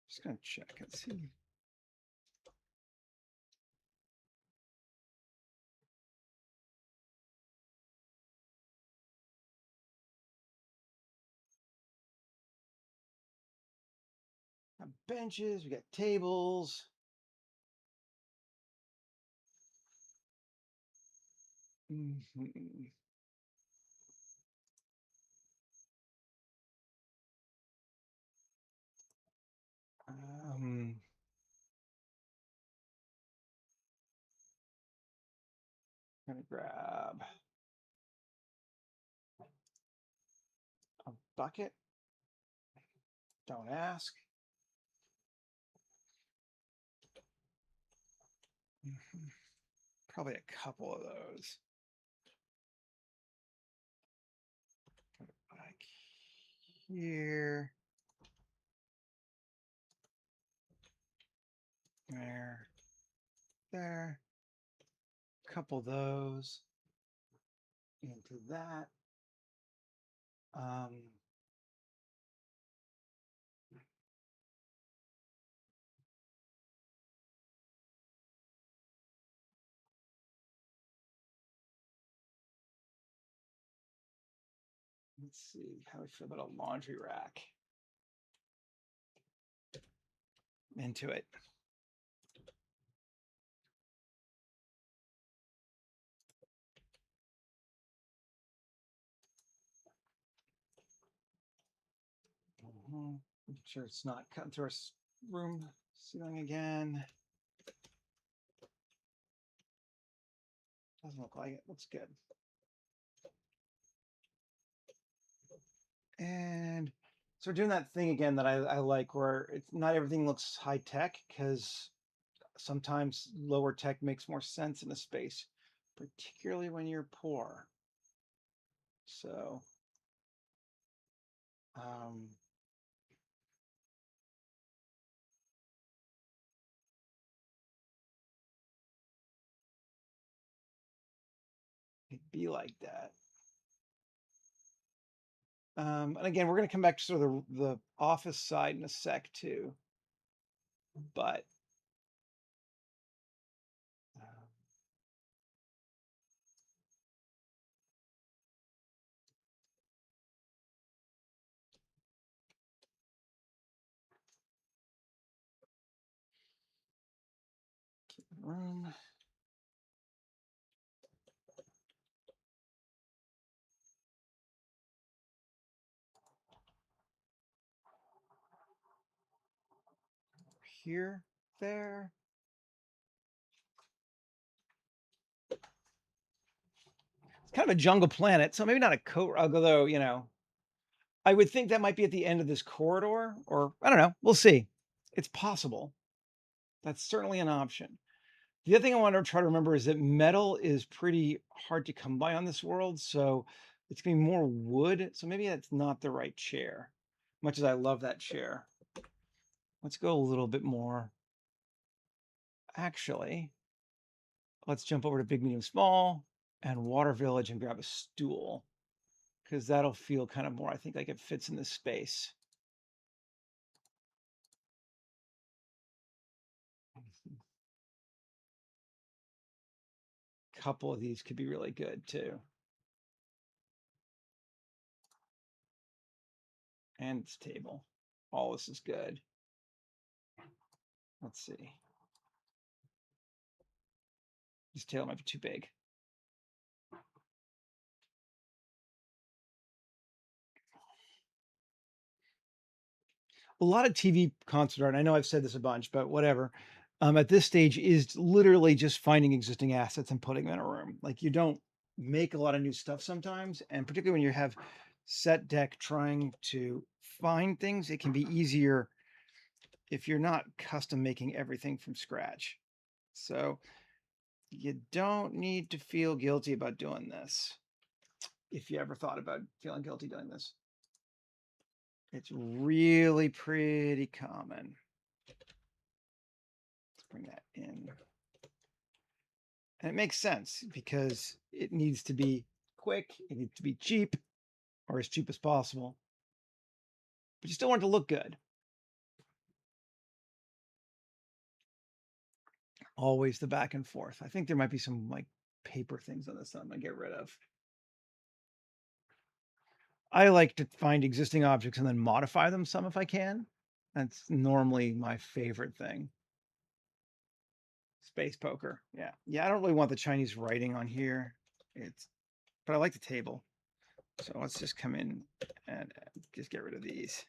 Just gonna check and see. Got benches, we got tables. Gonna grab a bucket. Don't ask. Probably a couple of those. Back here. There. Couple of those. Into that. Let's see how we feel about a laundry rack. Into it. Make sure it's not cutting through our room ceiling again. Doesn't look like it. Looks good. And so we're doing that thing again that I like, where it's not everything looks high tech, because sometimes lower tech makes more sense in a space, particularly when you're poor. So it'd be like that. And again, we're going to come back to sort of the office side in a sec too. But room. Here, there. It's kind of a jungle planet, so maybe not a coat rug, although, you know, I would think that might be at the end of this corridor, or I don't know. We'll see. It's possible. That's certainly an option. The other thing I want to try to remember is that metal is pretty hard to come by on this world, so it's going to be more wood. So maybe that's not the right chair, much as I love that chair. Let's go a little bit more. Actually, let's jump over to big, medium, small and Water Village and grab a stool, because that'll feel kind of more, I think, like it fits in this space. A couple of these could be really good too. And this table. All this is good. Let's see. This table might be too big. A lot of TV concert art, I know I've said this a bunch, but whatever, at this stage is literally just finding existing assets and putting them in a room. Like, you don't make a lot of new stuff sometimes, and particularly when you have set deck trying to find things, it can be easier if you're not custom making everything from scratch. So you don't need to feel guilty about doing this. If you ever thought about feeling guilty doing this, it's really pretty common. Let's bring that in. And it makes sense because it needs to be quick, it needs to be cheap, or as cheap as possible. But you still want it to look good. Always the back and forth. I think there might be some like paper things on this that I'm gonna get rid of. I like to find existing objects and then modify them some if I can. That's normally my favorite thing. Space poker. Yeah. Yeah, I don't really want the Chinese writing on here. But I like the table. So let's just come in and just get rid of these.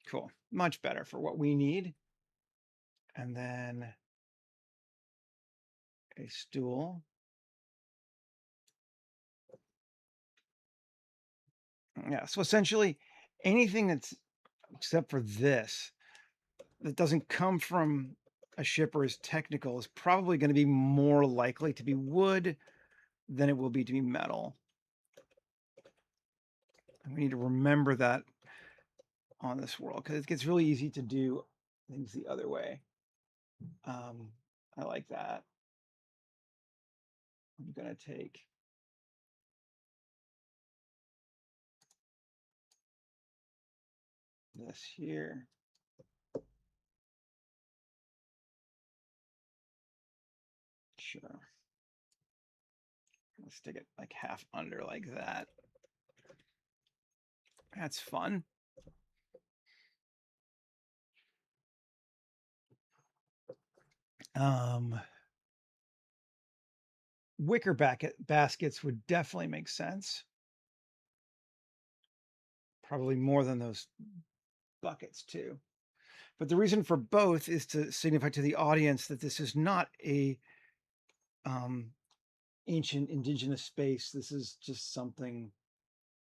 Cool. Much better for what we need. And then a stool. Yeah, so essentially anything that's, except for this, that doesn't come from a ship or is technical is probably going to be more likely to be wood than it will be to be metal. And we need to remember that on this world, because it gets really easy to do things the other way. I like that. I'm going to take this here. Sure. Let's stick it like half under like that. That's fun. Wicker baskets would definitely make sense. Probably more than those buckets too. But the reason for both is to signify to the audience that this is not a ancient indigenous space. This is just something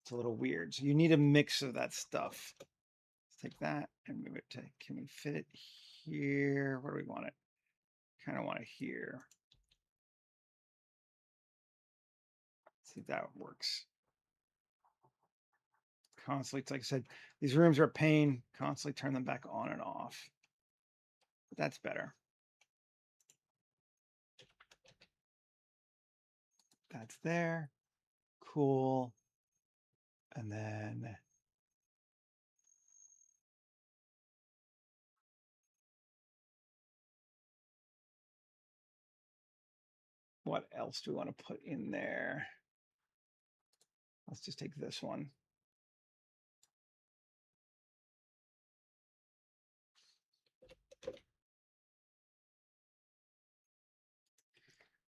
it's a little weird. So you need a mix of that stuff. Let's take that and move it to, can we fit it here? Where do we want it? Kind of want it here. See if that works. Constantly, like I said, these rooms are a pain. Constantly turn them back on and off. That's better. That's there. Cool. And then what else do we want to put in there? Let's just take this one.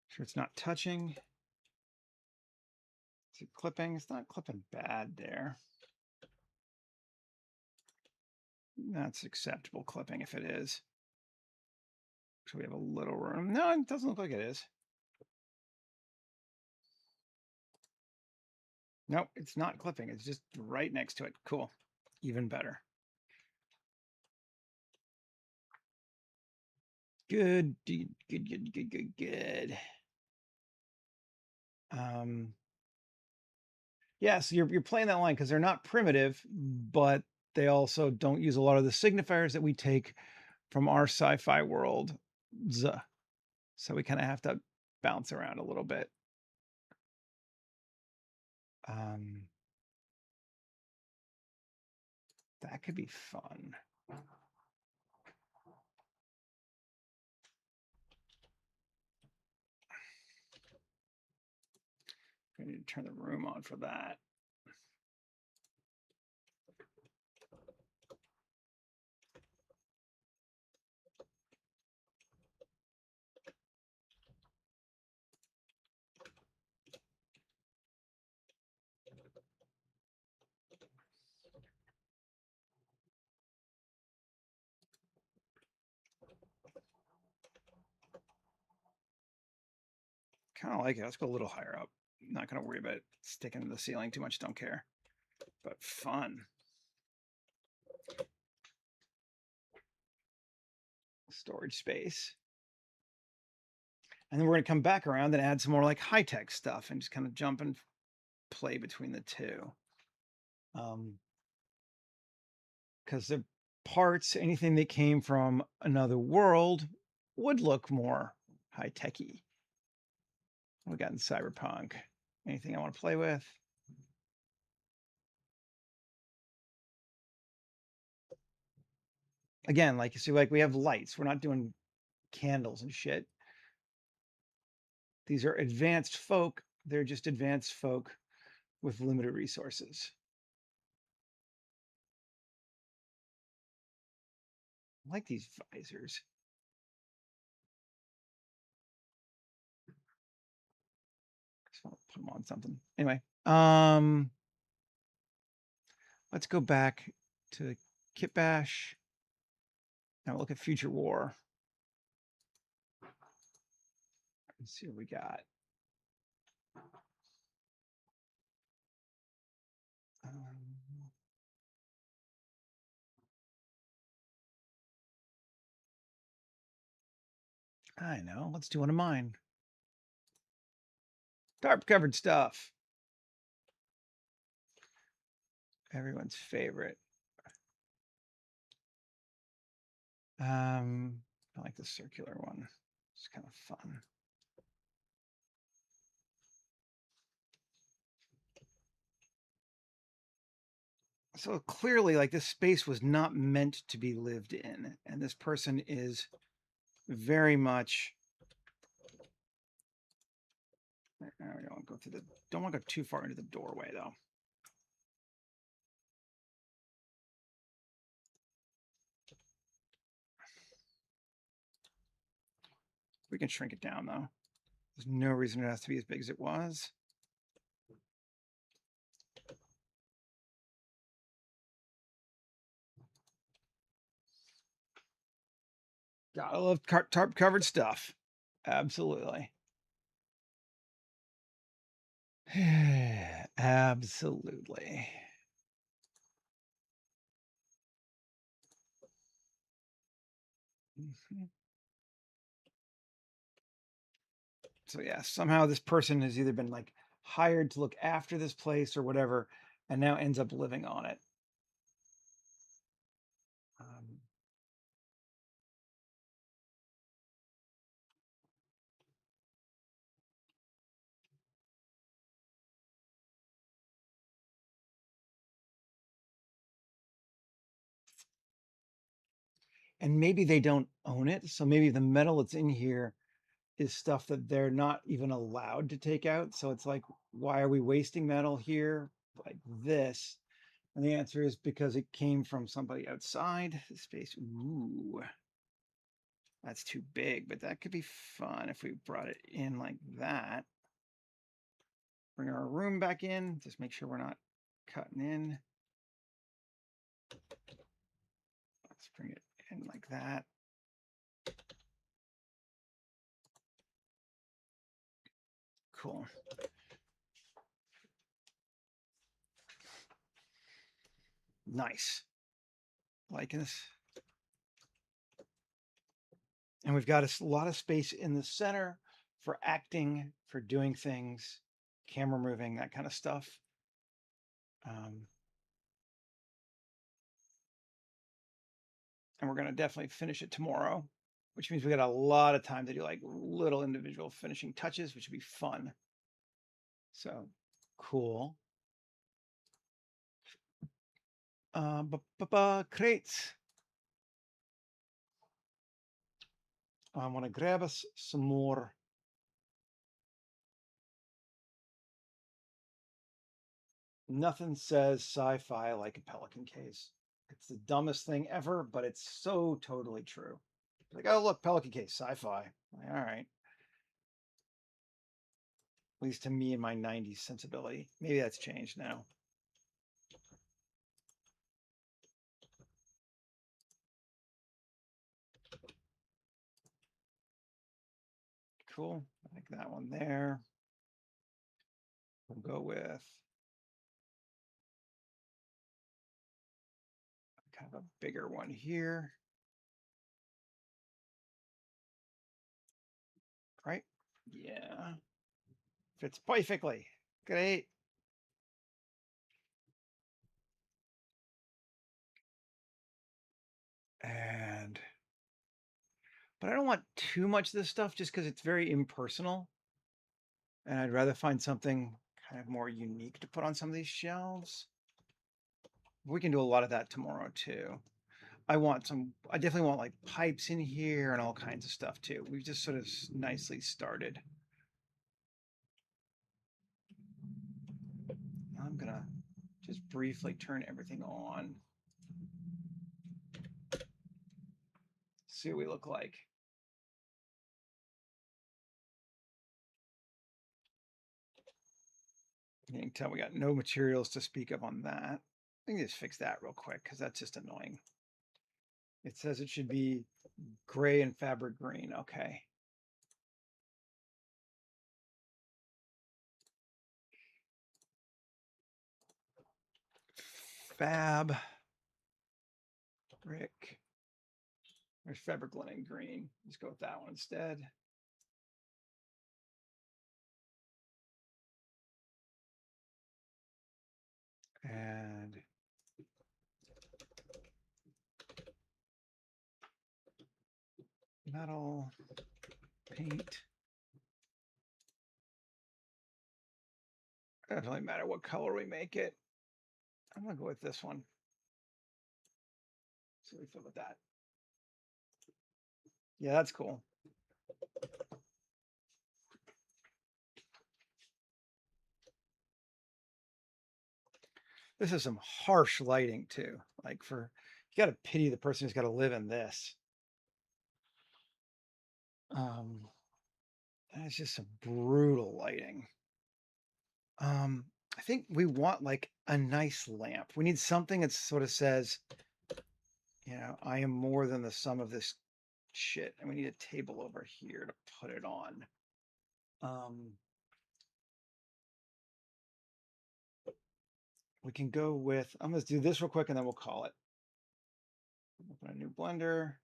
Sure it's not touching. Is it clipping? It's not clipping bad there. That's acceptable clipping if it is. So we have a little room. No, it doesn't look like it is. Nope, it's not clipping. It's just right next to it. Cool. Even better. Good, good, good, good, good, good. Yeah, so you're playing that line because they're not primitive, but they also don't use a lot of the signifiers that we take from our sci-fi world. So we kind of have to bounce around a little bit. That could be fun. I need to turn the room on for that. Kind of like it. Let's go a little higher up. Not going to worry about it sticking to the ceiling too much. Don't care. But fun. Storage space. And then we're going to come back around and add some more like high-tech stuff and just kind of jump and play between the two. Because the parts, anything that came from another world would look more high-techy. We got in Cyberpunk. Anything I want to play with? Again, like you see, like we have lights. We're not doing candles and shit. These are advanced folk. They're just advanced folk with limited resources. I like these visors. Just want to put them on something. Anyway, let's go back to Kit Bash. Now look at Future War. Let's see what we got. I know. Let's do one of mine. Tarp covered stuff. Everyone's favorite. I like the circular one. It's kind of fun. So clearly, like, this space was not meant to be lived in, and this person is very much We don't want to go through the. Don't want to go too far into the doorway though. We can shrink it down though. There's no reason it has to be as big as it was. Gotta love tarp covered stuff. Absolutely. Absolutely. So yeah, somehow this person has either been like hired to look after this place or whatever, and now ends up living on it. And maybe they don't own it. So maybe the metal that's in here is stuff that they're not even allowed to take out. So it's like, why are we wasting metal here like this? And the answer is because it came from somebody outside the space. Ooh, that's too big, but that could be fun if we brought it in like that. Bring our room back in, just make sure we're not cutting in. Let's bring it in like that. Cool. Nice. Liking this. And we've got a lot of space in the center for acting, for doing things, camera moving, that kind of stuff. And we're going to definitely finish it tomorrow, which means we got a lot of time to do like little individual finishing touches, which would be fun. So cool. Crates. I want to grab us some more. Nothing says sci-fi like a Pelican case. It's the dumbest thing ever, but it's so totally true. Like, oh, look, Pelican case, sci-fi. All right. At least to me and my 90s sensibility. Maybe that's changed now. Cool. I like that one there. We'll go with kind of a bigger one here. Right? Yeah. Fits perfectly. Great. And but I don't want too much of this stuff just because it's very impersonal. And I'd rather find something kind of more unique to put on some of these shelves. We can do a lot of that tomorrow too. I definitely want like pipes in here and all kinds of stuff too. We've just sort of nicely started. I'm gonna just briefly turn everything on. See what we look like. You can tell we got no materials to speak of on that. I can just fix that real quick because that's just annoying. It says it should be gray and fabric green. Okay. Fabric. There's fabric linen green. Let's go with that one instead. And metal paint. It doesn't really matter what color we make it. I'm gonna go with this one. So we feel with that. Yeah, that's cool. This is some harsh lighting too. Like for you got to pity the person who's got to live in this. Um, it's just some brutal lighting. I think we want like a nice lamp. We need something that sort of says, I am more than the sum of this shit. And we need a table over here to put it on. We can go with, I'm going to do this real quick and then we'll call it. Open a new Blender.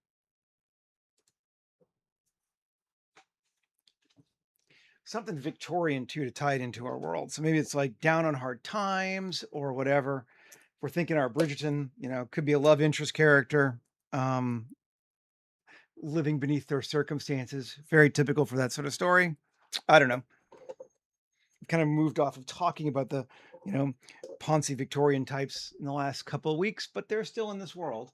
Something Victorian too to tie it into our world. So maybe it's like down on hard times or whatever. We're thinking our Bridgerton, could be a love interest character, living beneath their circumstances. Very typical for that sort of story. I don't know. Kind of moved off of talking about the, Ponzi Victorian types in the last couple of weeks, but they're still in this world.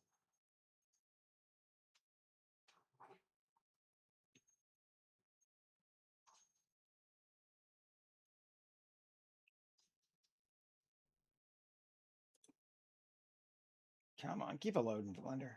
Come on, keep a load in Blender.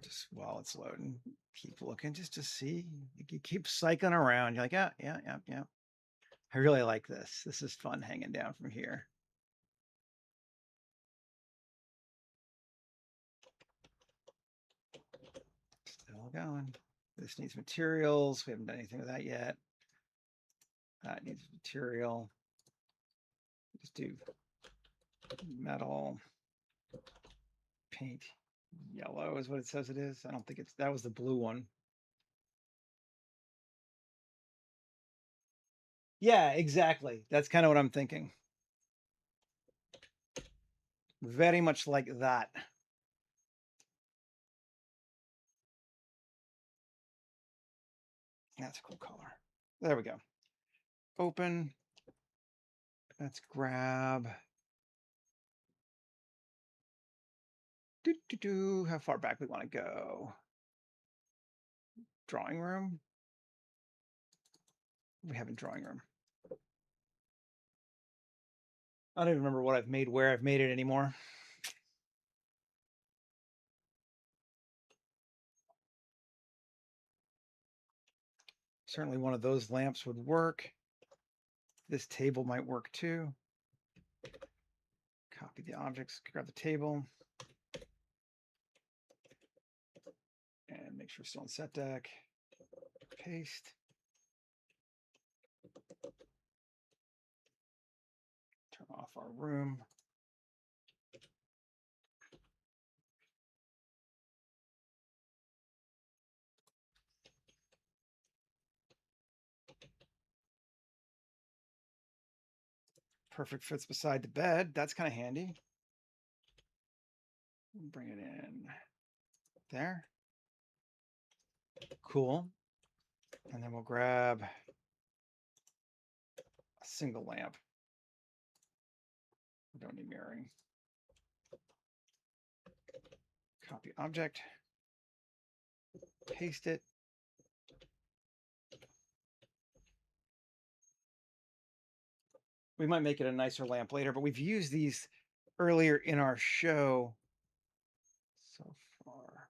Just while it's loading, keep looking just to see. You keep cycling around. You're like, yeah, yeah, yeah, yeah. I really like this. This is fun hanging down from here. Still going. This needs materials. We haven't done anything with that yet. That needs material. Just do metal. Paint yellow is what it says it is. I don't think that was the blue one. Yeah, exactly. That's kind of what I'm thinking. Very much like that. That's a cool color. There we go. Open. Let's grab. How far back we want to go? Drawing room. We have a drawing room. I don't even remember what I've made, where I've made it anymore. Certainly one of those lamps would work. This table might work too. Copy the objects, grab the table. And make sure it's still on set deck. Paste. Turn off our room. Perfect fits beside the bed. That's kind of handy. Bring it in there. Cool. And then we'll grab a single lamp. We don't need mirroring. Copy object. Paste it. We might make it a nicer lamp later, but we've used these earlier in our show so far.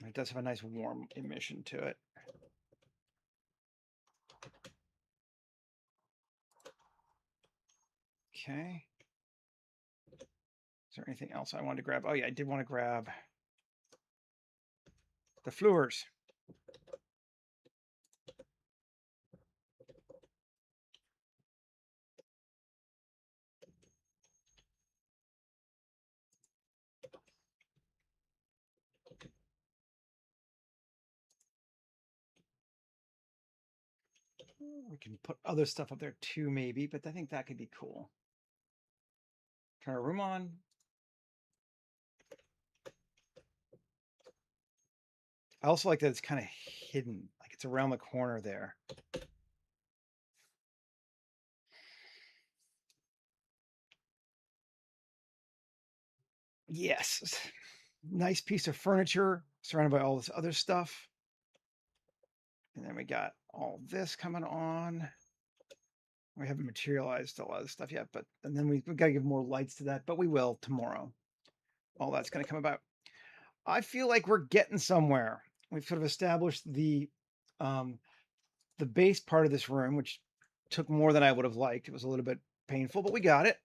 It does have a nice warm emission to it. Okay. Is there anything else I wanted to grab? Oh yeah, I did want to grab the floors. We can put other stuff up there too, maybe, but I think that could be cool. Turn our room on. I also like that it's kind of hidden, like it's around the corner there. Yes. Nice piece of furniture surrounded by all this other stuff. And then we got all this coming on. We haven't materialized a lot of stuff yet, but and then we've got to give more lights to that, but we will tomorrow. All that's going to come about. I feel like we're getting somewhere. We've sort of established um, the base part of this room, which took more than I would have liked. It was a little bit painful, but we got it.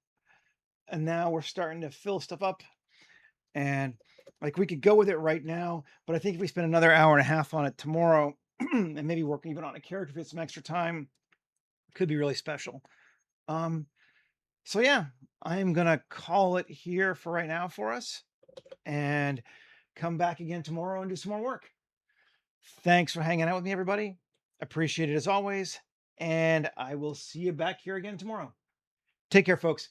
And now we're starting to fill stuff up. And like we could go with it right now, but I think if we spend another hour and a half on it tomorrow and maybe work even on a character for some extra time, it could be really special. Um, so yeah, I'm gonna call it here for right now for us and come back again tomorrow and do some more work. Thanks for hanging out with me, everybody. Appreciate it as always. And I will see you back here again tomorrow. Take care, folks.